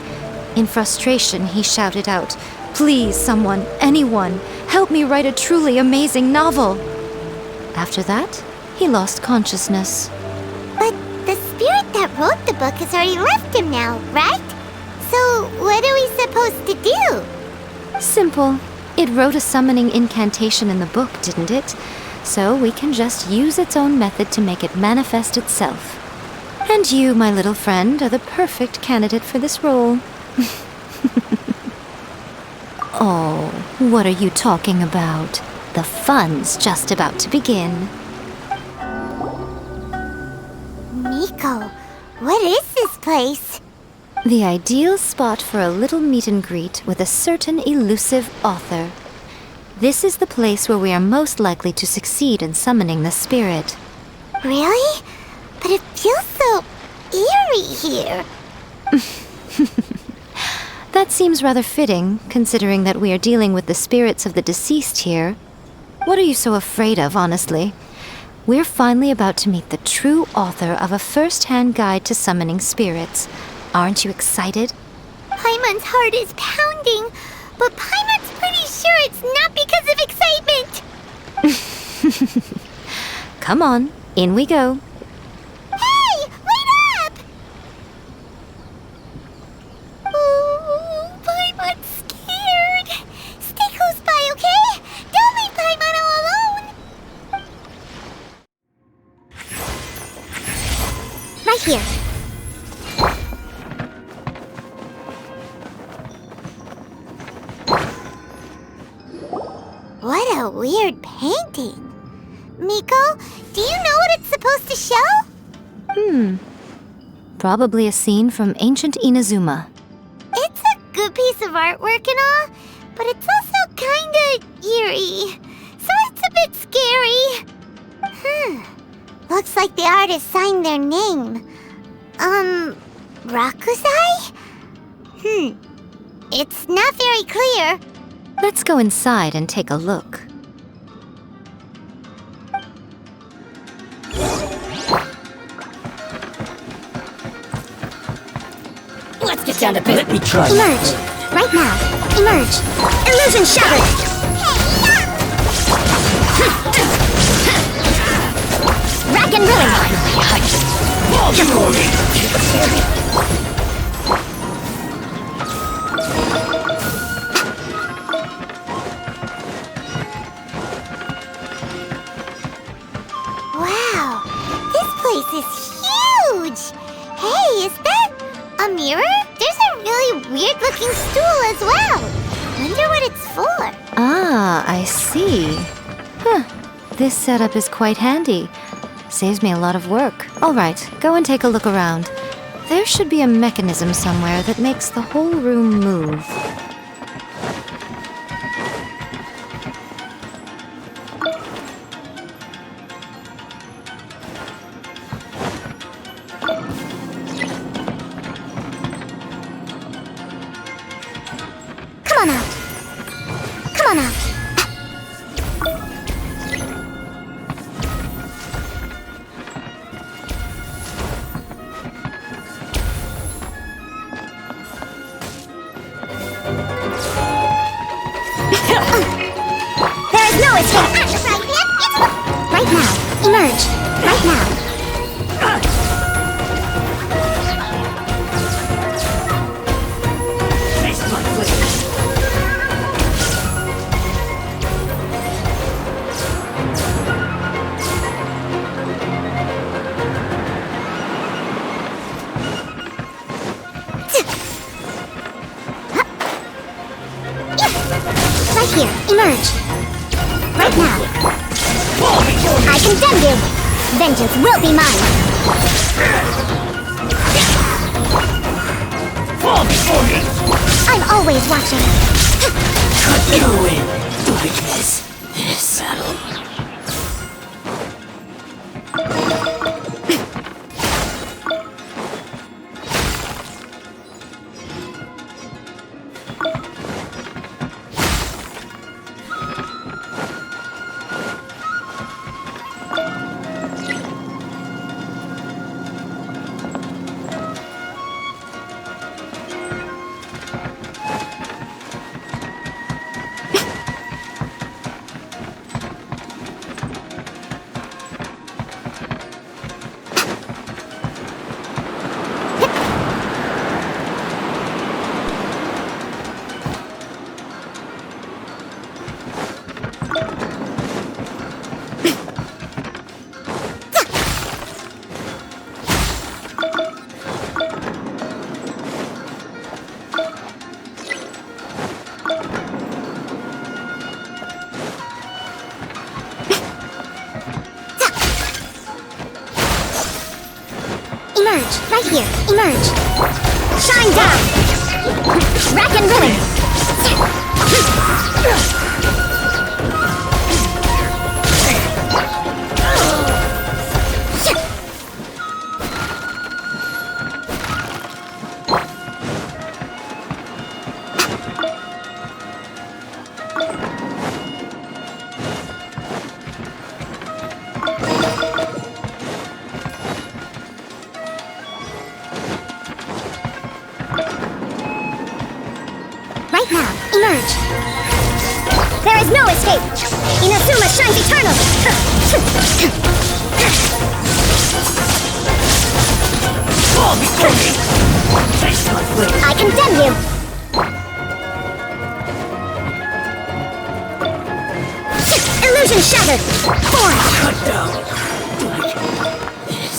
In frustration, he shouted out, "Please, someone, anyone, help me write a truly amazing novel!" After that, he lost consciousness. But the spirit that wrote the book has already left him now, right? So what are we supposed to do? Simple. It wrote a summoning incantation in the book, didn't it? So we can just use its own method to make it manifest itself. And you, my little friend, are the perfect candidate for this role. Oh, what are you talking about? The fun's just about to begin. Miko, what is this place? The ideal spot for a little meet and greet with a certain elusive author. This is the place where we are most likely to succeed in summoning the spirit. Really? But it feels so eerie here. That seems rather fitting, considering that we are dealing with the spirits of the deceased here. What are you so afraid of, honestly? We're finally about to meet the true author of a first-hand guide to summoning spirits. Aren't you excited? Paimon's heart is pounding, but Paimon's pretty sure it's not because of excitement. Come on, in we go. Hey, wait up! Oh, Paimon's scared. Stay close by, okay? Don't leave Paimon all alone. Right here. What a weird painting. Miko, do you know what it's supposed to show? Probably a scene from ancient Inazuma. It's a good piece of artwork and all, but it's also kinda eerie. So it's a bit scary. Looks like the artist signed their name. Rakusai? It's not very clear. Let's go inside and take a look. Let's get down to business. Let me try. Emerge. Right now. Emerge. Illusion shattered. Rack and ruin. Wow, this place is huge. Hey, is that a mirror? There's a really weird-looking stool as well. Wonder what it's for. Ah, I see. Huh. This setup is quite handy. Saves me a lot of work. All right, go and take a look around. There should be a mechanism somewhere that makes the whole room move. Come on out. Come on out. There is no escape. Right now. Emerge. Right now. Right here. Emerge. Right now. I condemn you. Vengeance will be mine. Fall before me! I'm always watching. You win like this battle. Emerge. Right here. Emerge. Shine down. Rack and ruin. Right now, emerge. There is no escape. Inazuma shines eternal. Fall before me! Taste my flavor! I condemn you. Illusion shattered. Form. Cut down like this.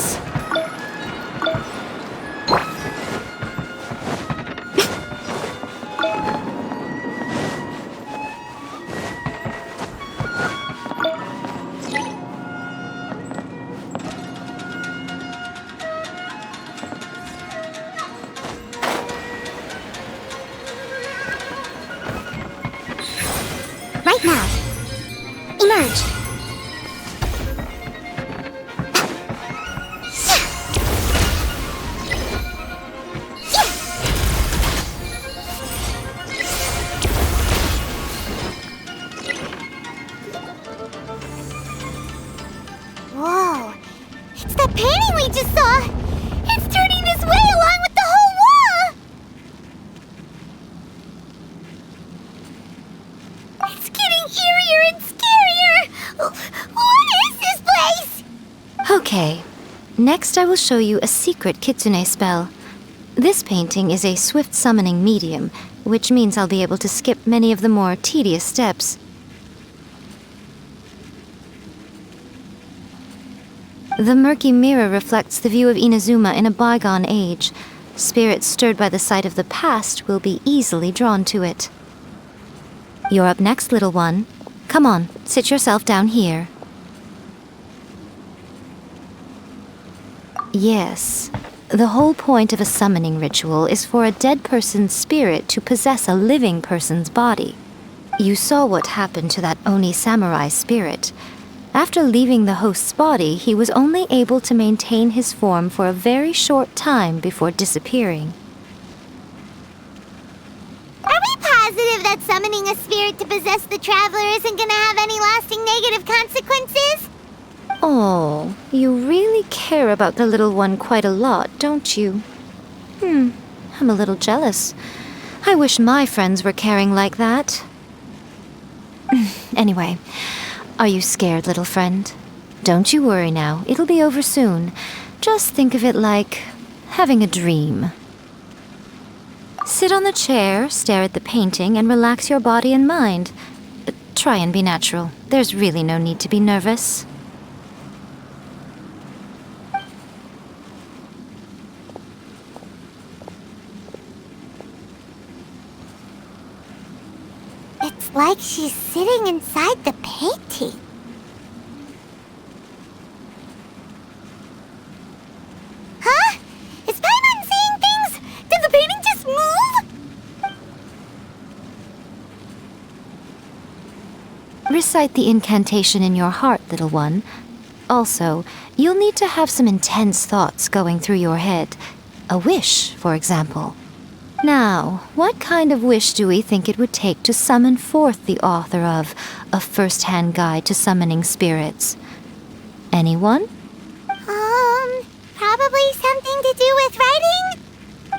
Right now. Emerge. Whoa. It's that painting we just saw. It's turning this way along with the whole wall. It's getting eerier and scarier! What is this place? Okay. Next I will show you a secret kitsune spell. This painting is a swift summoning medium, which means I'll be able to skip many of the more tedious steps. The murky mirror reflects the view of Inazuma in a bygone age. Spirits stirred by the sight of the past will be easily drawn to it. You're up next, little one. Come on, sit yourself down here. Yes. The whole point of a summoning ritual is for a dead person's spirit to possess a living person's body. You saw what happened to that Oni samurai spirit. After leaving the host's body, he was only able to maintain his form for a very short time before disappearing. Are we positive that summoning a spirit to possess the traveler isn't gonna have any lasting negative consequences? Oh, you really care about the little one quite a lot, don't you? I'm a little jealous. I wish my friends were caring like that. Anyway, are you scared, little friend? Don't you worry now, it'll be over soon. Just think of it like having a dream. Sit on the chair, stare at the painting, and relax your body and mind. Try and be natural. There's really no need to be nervous. It's like she's sitting inside the painting. Huh? Is Paimon seeing things? Did the painting just move? Recite the incantation in your heart, little one. Also, you'll need to have some intense thoughts going through your head. A wish, for example. Now, what kind of wish do we think it would take to summon forth the author of A First-Hand Guide to Summoning Spirits? Anyone? Probably something to do with writing?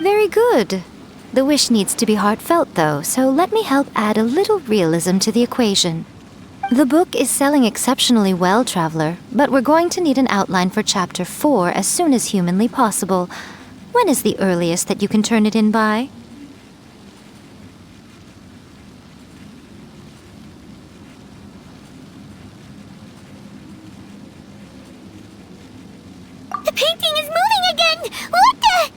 Very good. The wish needs to be heartfelt, though, so let me help add a little realism to the equation. The book is selling exceptionally well, Traveler, but we're going to need an outline for Chapter 4 as soon as humanly possible. When is the earliest that you can turn it in by? The painting is moving again! What the?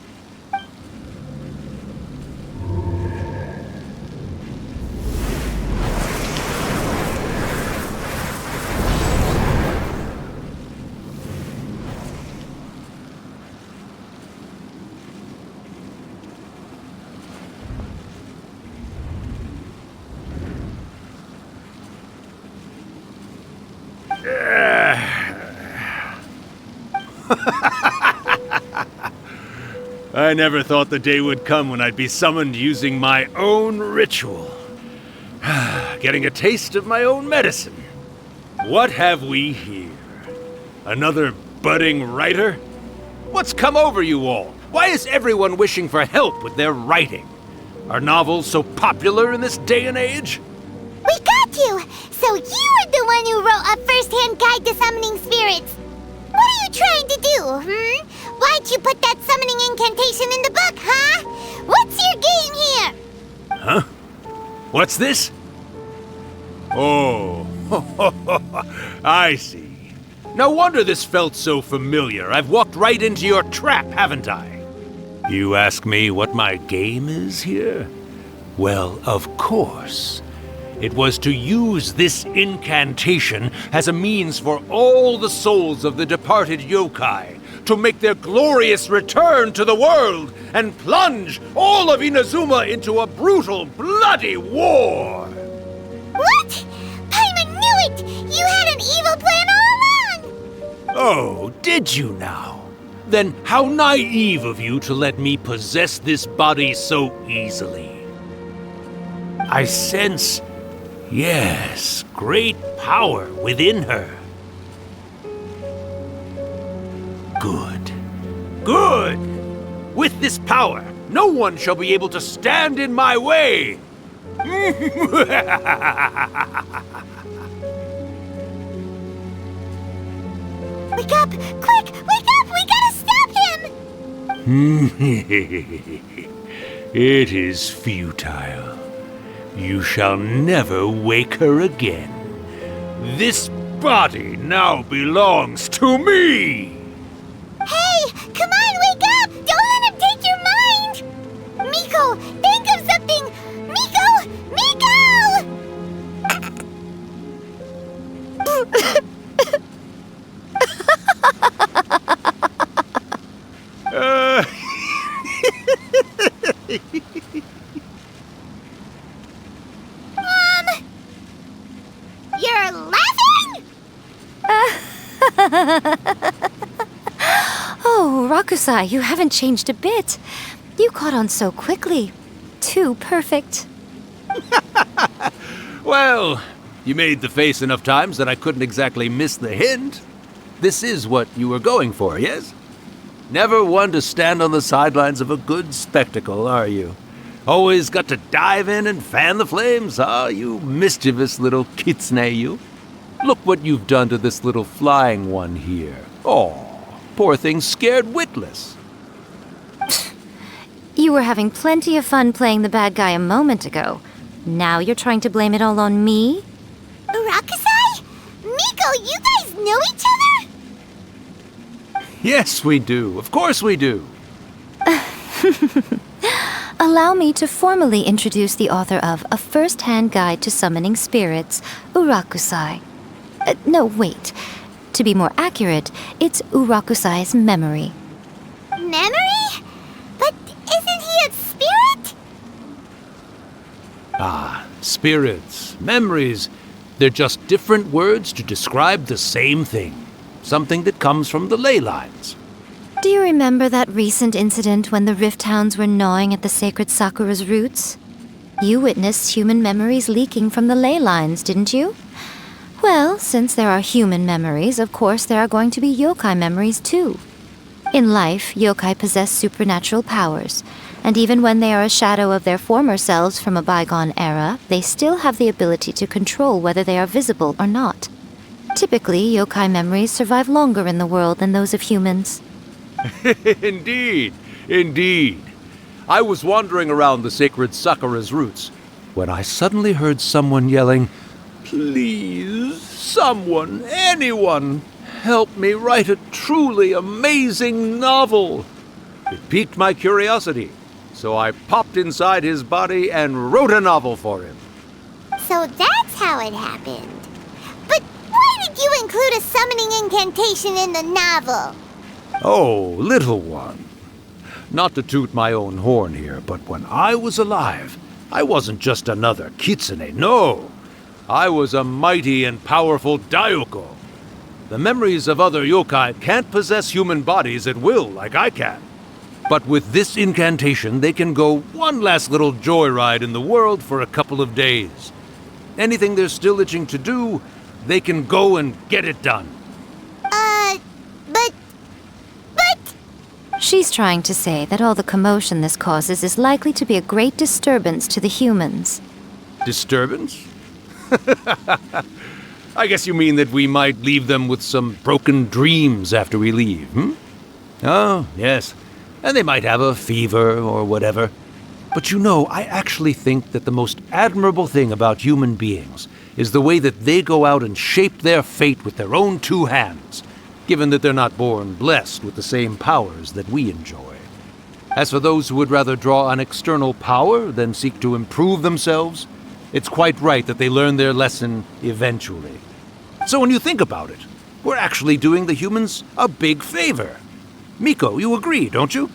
I never thought the day would come when I'd be summoned using my own ritual. Getting a taste of my own medicine. What have we here? Another budding writer? What's come over you all? Why is everyone wishing for help with their writing? Are novels so popular in this day and age? We got you! So you were the one who wrote A First-Hand Guide to Summoning Spirits. What are you trying to do, Why'd you put that summoning incantation in the book, huh? What's your game here? Huh? What's this? Oh, I see. No wonder this felt so familiar. I've walked right into your trap, haven't I? You ask me what my game is here? Well, of course. It was to use this incantation as a means for all the souls of the departed yokai to make their glorious return to the world and plunge all of Inazuma into a brutal, bloody war! What? Paimon knew it! You had an evil plan all along! Oh, did you now? Then how naive of you to let me possess this body so easily. I sense, yes, great power within her. Good. Good! With this power, no one shall be able to stand in my way! Wake up! Quick! Wake up! We gotta stop him! It is futile. You shall never wake her again. This body now belongs to me! Hey! Come on, wake up! Don't let him take your mind! Miko, think of something! Miko! Miko! You're laughing? Oh, Rakusai, you haven't changed a bit. You caught on so quickly. Too perfect. Well, you made the face enough times that I couldn't exactly miss the hint. This is what you were going for, yes? Never one to stand on the sidelines of a good spectacle, are you? Always got to dive in and fan the flames, huh? You mischievous little kitsune, you. Look what you've done to this little flying one here. Oh, poor thing scared witless. You were having plenty of fun playing the bad guy a moment ago. Now you're trying to blame it all on me? Rakusai? Miko, you guys know each other? Yes, we do. Of course we do. Allow me to formally introduce the author of A First-Hand Guide to Summoning Spirits, Urakusai. No, wait. To be more accurate, it's Urakusai's memory. Memory? But isn't he a spirit? Ah, spirits, memories. They're just different words to describe the same thing. Something that comes from the ley lines. Do you remember that recent incident when the Rift Hounds were gnawing at the sacred Sakura's roots? You witnessed human memories leaking from the ley lines, didn't you? Well, since there are human memories, of course there are going to be yokai memories too. In life, yokai possess supernatural powers, and even when they are a shadow of their former selves from a bygone era, they still have the ability to control whether they are visible or not. Typically, yokai memories survive longer in the world than those of humans. Indeed, indeed. I was wandering around the sacred Sakura's roots when I suddenly heard someone yelling, "Please, someone, anyone, help me write a truly amazing novel." It piqued my curiosity, so I popped inside his body and wrote a novel for him. So that's how it happened. But why did you include a summoning incantation in the novel? Oh, little one. Not to toot my own horn here, but when I was alive, I wasn't just another kitsune, no. I was a mighty and powerful Daiyoko. The memories of other yokai can't possess human bodies at will like I can. But with this incantation, they can go one last little joyride in the world for a couple of days. Anything they're still itching to do, they can go and get it done. But... She's trying to say that all the commotion this causes is likely to be a great disturbance to the humans. Disturbance? I guess you mean that we might leave them with some broken dreams after we leave, hmm? Oh, yes. And they might have a fever or whatever. But you know, I actually think that the most admirable thing about human beings is the way that they go out and shape their fate with their own two hands, given that they're not born blessed with the same powers that we enjoy. As for those who would rather draw on external power than seek to improve themselves, it's quite right that they learn their lesson eventually. So when you think about it, we're actually doing the humans a big favor. Miko, you agree, don't you?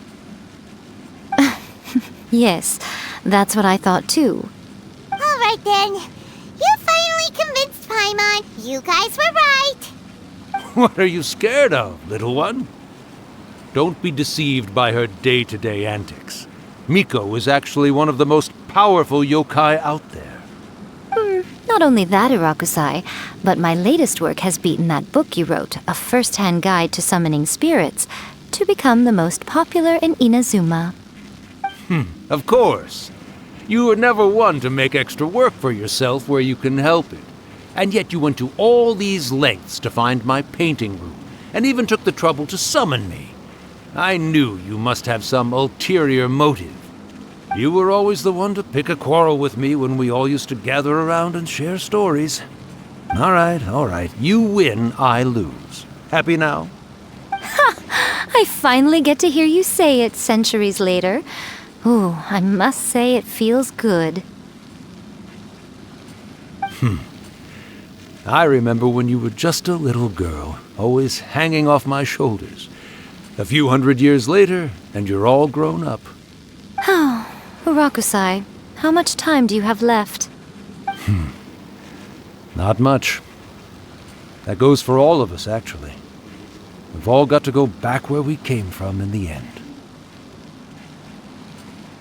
Yes, that's what I thought too. All right then. You finally convinced Paimon. You guys were right. What are you scared of, little one? Don't be deceived by her day-to-day antics. Miko is actually one of the most powerful yokai out there. Not only that, Urakusai, but my latest work has beaten that book you wrote, A First-Hand Guide to Summoning Spirits, to become the most popular in Inazuma. Of course. You were never one to make extra work for yourself where you can help it. And yet you went to all these lengths to find my painting room, and even took the trouble to summon me. I knew you must have some ulterior motive. You were always the one to pick a quarrel with me when we all used to gather around and share stories. All right. You win, I lose. Happy now? I finally get to hear you say it centuries later. Ooh, I must say it feels good. I remember when you were just a little girl, always hanging off my shoulders. A few hundred years later, and you're all grown up. Oh, Urakusai, how much time do you have left? Not much. That goes for all of us, actually. We've all got to go back where we came from in the end.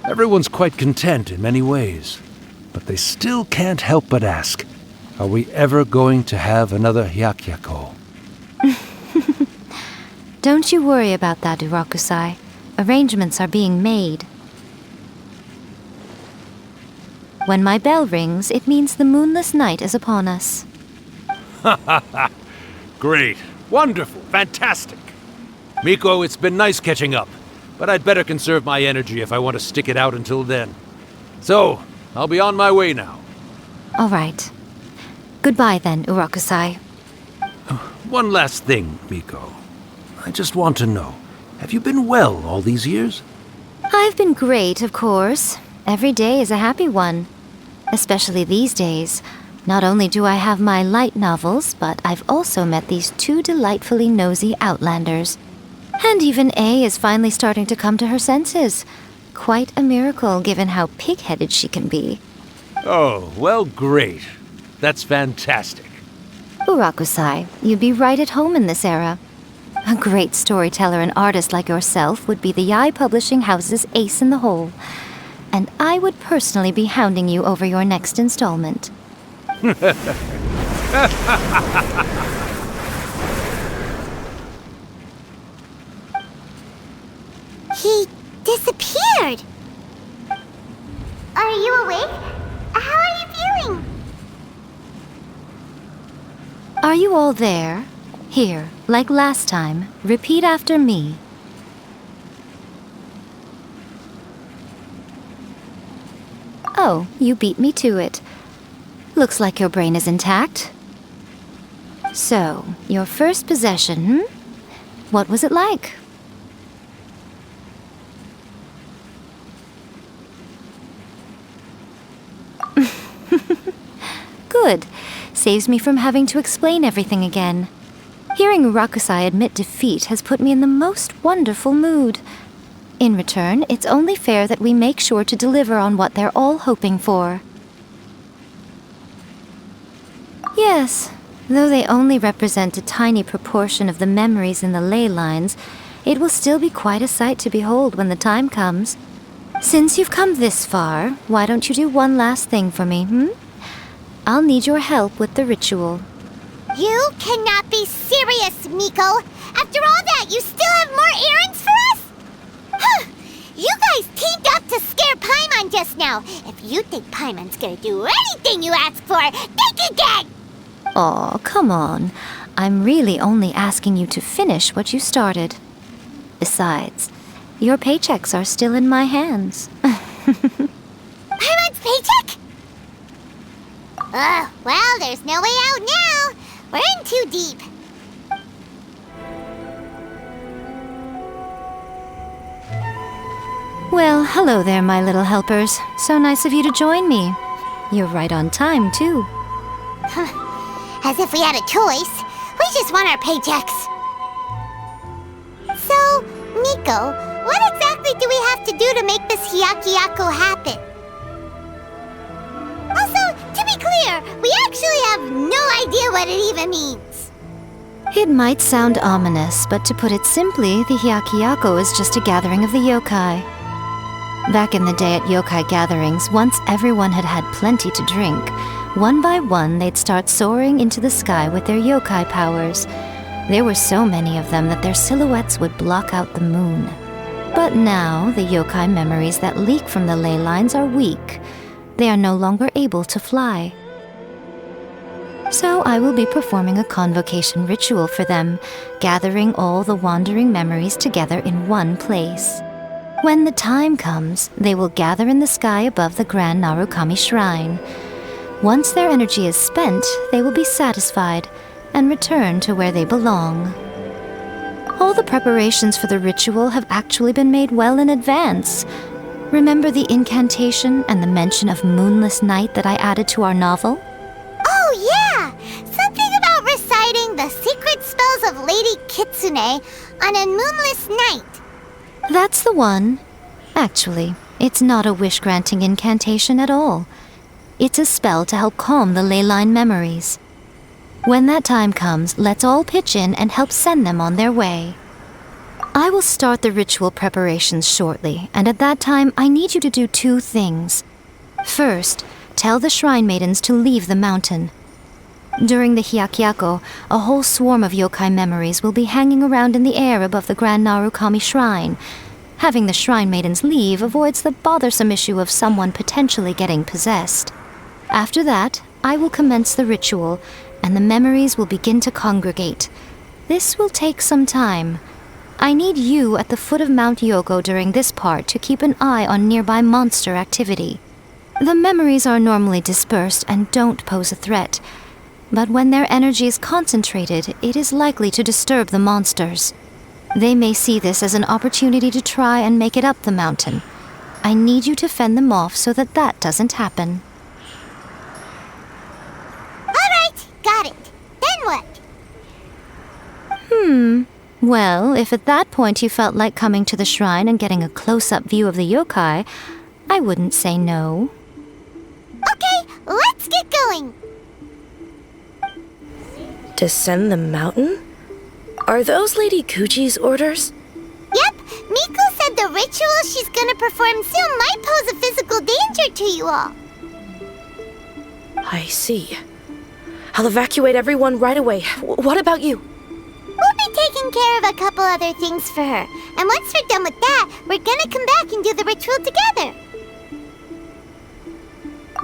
Everyone's quite content in many ways, but they still can't help but ask, are we ever going to have another Hyakyako? Don't you worry about that, Urakusai. Arrangements are being made. When my bell rings, it means the moonless night is upon us. Great. Wonderful. Fantastic. Miko, it's been nice catching up, but I'd better conserve my energy if I want to stick it out until then. So, I'll be on my way now. All right. Goodbye then, Urakusai. One last thing, Miko. I just want to know, have you been well all these years? I've been great, of course. Every day is a happy one. Especially these days. Not only do I have my light novels, but I've also met these two delightfully nosy outlanders. And even A is finally starting to come to her senses. Quite a miracle, given how pig-headed she can be. Oh, well, great. That's fantastic. Urakusai, you'd be right at home in this era. A great storyteller and artist like yourself would be the Yae Publishing House's ace in the hole. And I would personally be hounding you over your next installment. He disappeared. Are you awake? How are you feeling? Are you all there? Here, like last time, repeat after me. Oh, you beat me to it. Looks like your brain is intact. So, your first possession, What was it like? Good. Saves me from having to explain everything again. Hearing Urakusai admit defeat has put me in the most wonderful mood. In return, it's only fair that we make sure to deliver on what they're all hoping for. Yes, though they only represent a tiny proportion of the memories in the ley lines, it will still be quite a sight to behold when the time comes. Since you've come this far, why don't you do one last thing for me, I'll need your help with the ritual. You cannot be serious, Miko! After all that, you still have more errands for us? Huh! You guys teamed up to scare Paimon just now. If you think Paimon's gonna do anything you ask for, think again! Aw, come on. I'm really only asking you to finish what you started. Besides, your paychecks are still in my hands. Paimon's paycheck? Well, there's no way out now. We're in too deep. Well, hello there, my little helpers. So nice of you to join me. You're right on time, too. As if we had a choice. We just want our paychecks. So, Miko, what exactly do we have to do to make this Hyakyako happen? Also, to be clear, we actually have no idea what it even means. It might sound ominous, but to put it simply, the Hyakyako is just a gathering of the yokai. Back in the day at yokai gatherings, once everyone had had plenty to drink, one by one they'd start soaring into the sky with their yokai powers. There were so many of them that their silhouettes would block out the moon. But now, the yokai memories that leak from the ley lines are weak. They are no longer able to fly. So I will be performing a convocation ritual for them, gathering all the wandering memories together in one place. When the time comes, they will gather in the sky above the Grand Narukami Shrine. Once their energy is spent, they will be satisfied and return to where they belong. All the preparations for the ritual have actually been made well in advance. Remember the incantation and the mention of moonless night that I added to our novel? Oh, yeah! Something about reciting the secret spells of Lady Kitsune. on a moonless night. That's the one. Actually, it's not a wish-granting incantation at all. It's a spell to help calm the ley line memories. When that time comes, let's all pitch in and help send them on their way. I will start the ritual preparations shortly, and at that time I need you to do 2 things. First, tell the shrine maidens to leave the mountain. During the Hyakyako, a whole swarm of yokai memories will be hanging around in the air above the Grand Narukami shrine. Having the shrine maidens leave avoids the bothersome issue of someone potentially getting possessed. After that, I will commence the ritual, and the memories will begin to congregate. This will take some time. I need you at the foot of Mount Yoko during this part to keep an eye on nearby monster activity. The memories are normally dispersed and don't pose a threat, but when their energy is concentrated, it is likely to disturb the monsters. They may see this as an opportunity to try and make it up the mountain. I need you to fend them off so that that doesn't happen. Alright, got it. Then what? Well, if at that point you felt like coming to the shrine and getting a close-up view of the yokai, I wouldn't say no. Okay, let's get going. Descend the mountain? Are those Lady Guji's orders? Yep, Miko said the ritual she's gonna perform soon might pose a physical danger to you all. I see. I'll evacuate everyone right away. What about you? We'll be taking care of a couple other things for her. And once we're done with that, we're gonna come back and do the ritual together.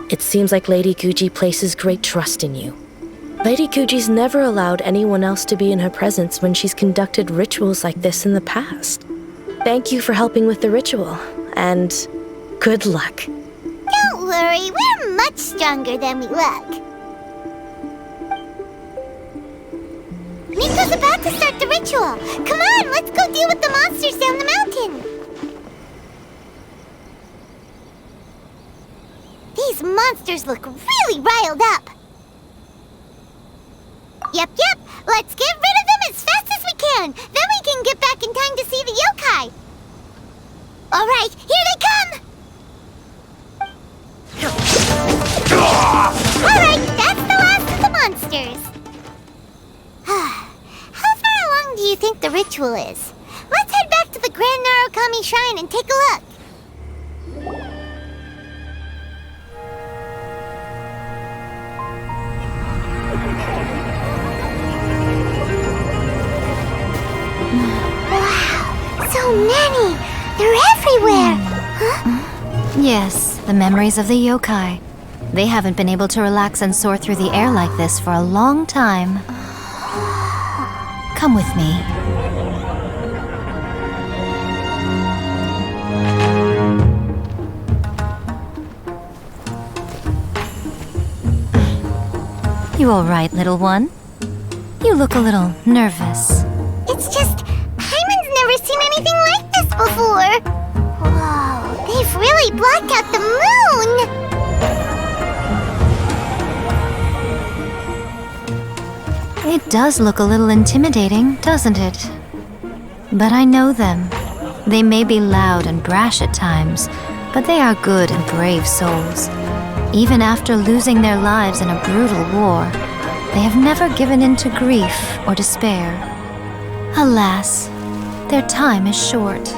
It seems like Lady Guji places great trust in you. Lady Guji's never allowed anyone else to be in her presence when she's conducted rituals like this in the past. Thank you for helping with the ritual, and good luck. Don't worry, we're much stronger than we look. Miko's about to start the ritual. Come on, let's go deal with the monsters down the mountain. These monsters look really riled up. Yep, let's get rid of them as fast as we can. Then we can get back in time to see the yokai. Alright, here they come! Alright, that's the last of the monsters. How far along do you think the ritual is? Let's head back to the Grand Narukami Shrine and take a look. Wow, so many! They're everywhere! Huh? Yes, the memories of the yokai. They haven't been able to relax and soar through the air like this for a long time. Come with me. You all right, little one? You look a little nervous. It's just, Hyman's never seen anything like this before. Whoa, they've really blocked out the moon! It does look a little intimidating, doesn't it? But I know them. They may be loud and brash at times, but they are good and brave souls. Even after losing their lives in a brutal war, they have never given in to grief or despair. Alas, their time is short.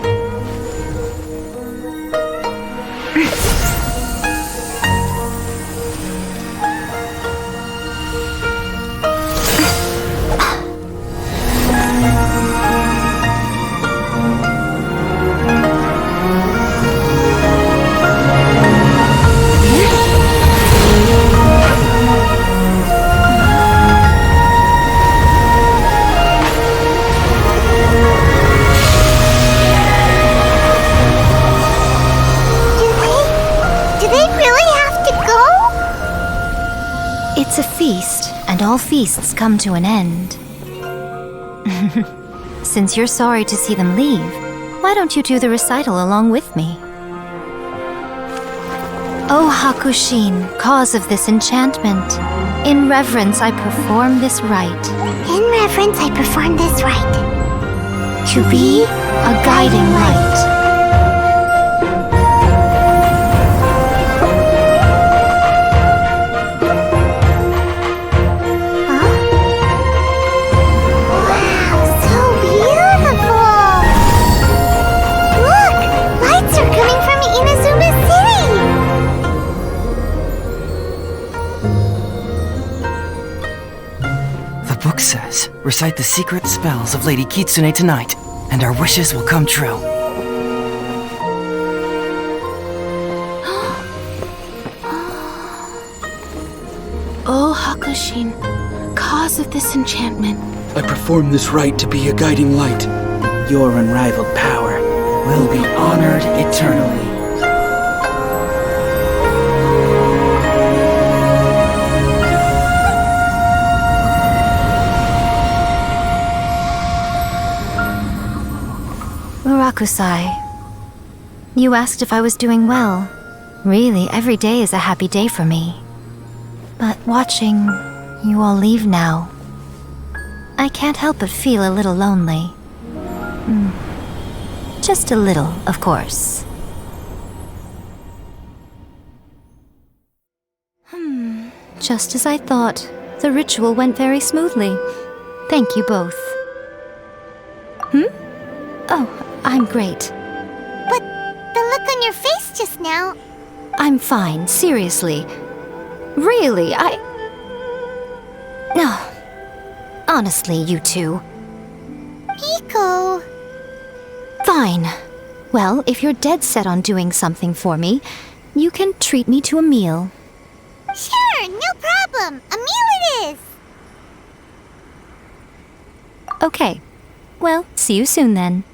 It's a feast, and all feasts come to an end. Since you're sorry to see them leave, why don't you do the recital along with me? O Hakushin, cause of this enchantment, in reverence I perform this rite. In reverence I perform this rite. To be a guiding light. Book says, recite the secret spells of Lady Kitsune tonight, and our wishes will come true. O Hakushin, cause of this enchantment. I perform this rite to be a guiding light. Your unrivaled power will be honored eternally. Murakusai, you asked if I was doing well. Really, every day is a happy day for me. But watching you all leave now, I can't help but feel a little lonely. Just a little, of course. Just as I thought, the ritual went very smoothly. Thank you both. Oh, I'm great. But the look on your face just now... I'm fine, seriously. Really, No. Honestly, you two. Miko... Fine. Well, if you're dead set on doing something for me, you can treat me to a meal. Sure, no problem. A meal it is. Okay. Well, see you soon then.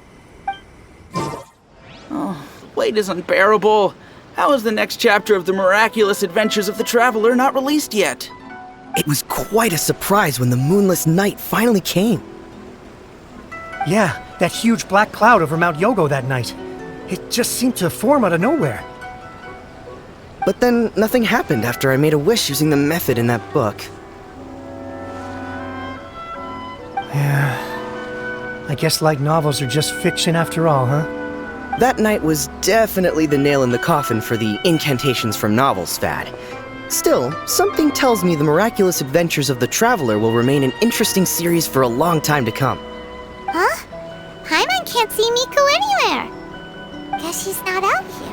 Oh, wait is unbearable. How is the next chapter of the miraculous adventures of the Traveler not released yet? It was quite a surprise when the moonless night finally came. Yeah, that huge black cloud over Mount Yogo that night. It just seemed to form out of nowhere. But then nothing happened after I made a wish using the method in that book. Yeah. I guess light novels are just fiction after all, huh? That night was definitely the nail in the coffin for the incantations from novels fad. Still, something tells me the miraculous adventures of the Traveler will remain an interesting series for a long time to come. Huh? Paimon can't see Miko anywhere. Guess she's not out here.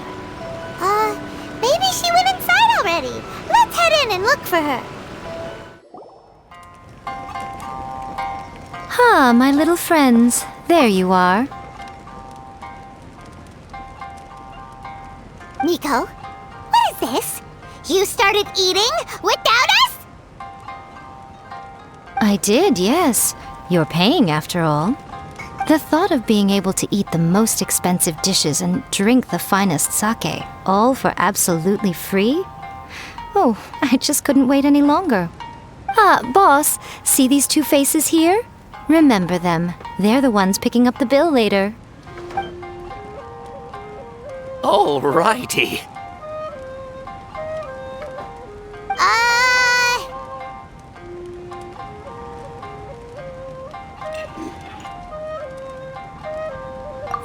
Maybe she went inside already. Let's head in and look for her. My little friends. There you are. Miko, what is this? You started eating without us? I did, yes. You're paying after all. The thought of being able to eat the most expensive dishes and drink the finest sake, all for absolutely free? Oh, I just couldn't wait any longer. Boss, see these two faces here? Remember them. They're the ones picking up the bill later. Alrighty.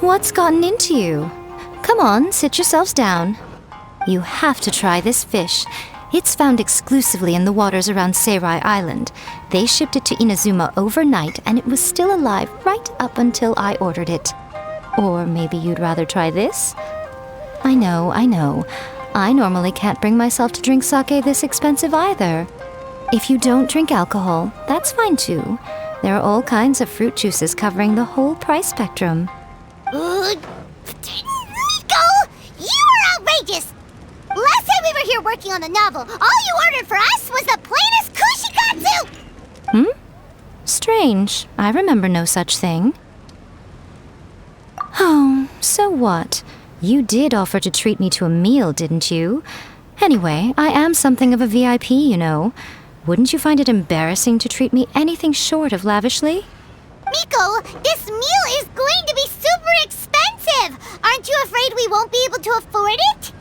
What's gotten into you? Come on, sit yourselves down. You have to try this fish. It's found exclusively in the waters around Seirai Island. They shipped it to Inazuma overnight, and it was still alive right up until I ordered it. Or maybe you'd rather try this? I know. I normally can't bring myself to drink sake this expensive either. If you don't drink alcohol, that's fine too. There are all kinds of fruit juices covering the whole price spectrum. Miko! You are outrageous! Last time we were here working on the novel, all you ordered for us was the plainest kushikatsu! Strange. I remember no such thing. Oh, so what? You did offer to treat me to a meal, didn't you? Anyway, I am something of a VIP, you know. Wouldn't you find it embarrassing to treat me anything short of lavishly? Miko, this meal is going to be super expensive! Aren't you afraid we won't be able to afford it?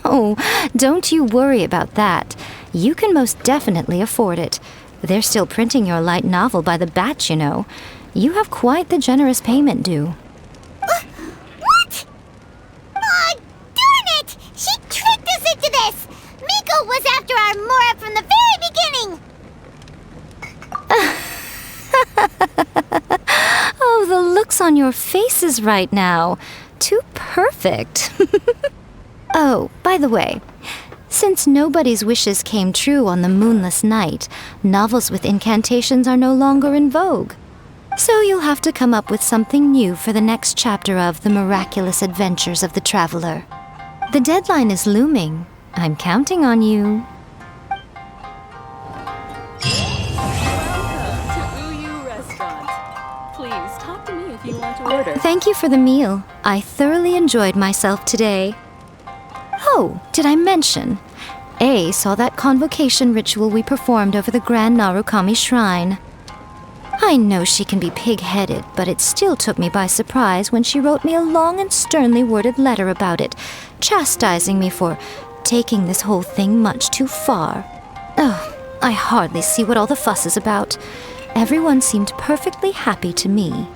Oh, don't you worry about that. You can most definitely afford it. They're still printing your light novel by the batch, you know. You have quite the generous payment due. What? Aw, darn it! She tricked us into this! Miko was after our Mora from the very beginning! Oh, the looks on your faces right now. Too perfect. Oh, by the way, since nobody's wishes came true on the moonless night, novels with incantations are no longer in vogue. So you'll have to come up with something new for the next chapter of The Miraculous Adventures of the Traveler. The deadline is looming. I'm counting on you. Thank you for the meal. I thoroughly enjoyed myself today. Oh, did I mention? A saw that convocation ritual we performed over the Grand Narukami Shrine. I know she can be pig-headed, but it still took me by surprise when she wrote me a long and sternly worded letter about it, chastising me for taking this whole thing much too far. Oh, I hardly see what all the fuss is about. Everyone seemed perfectly happy to me.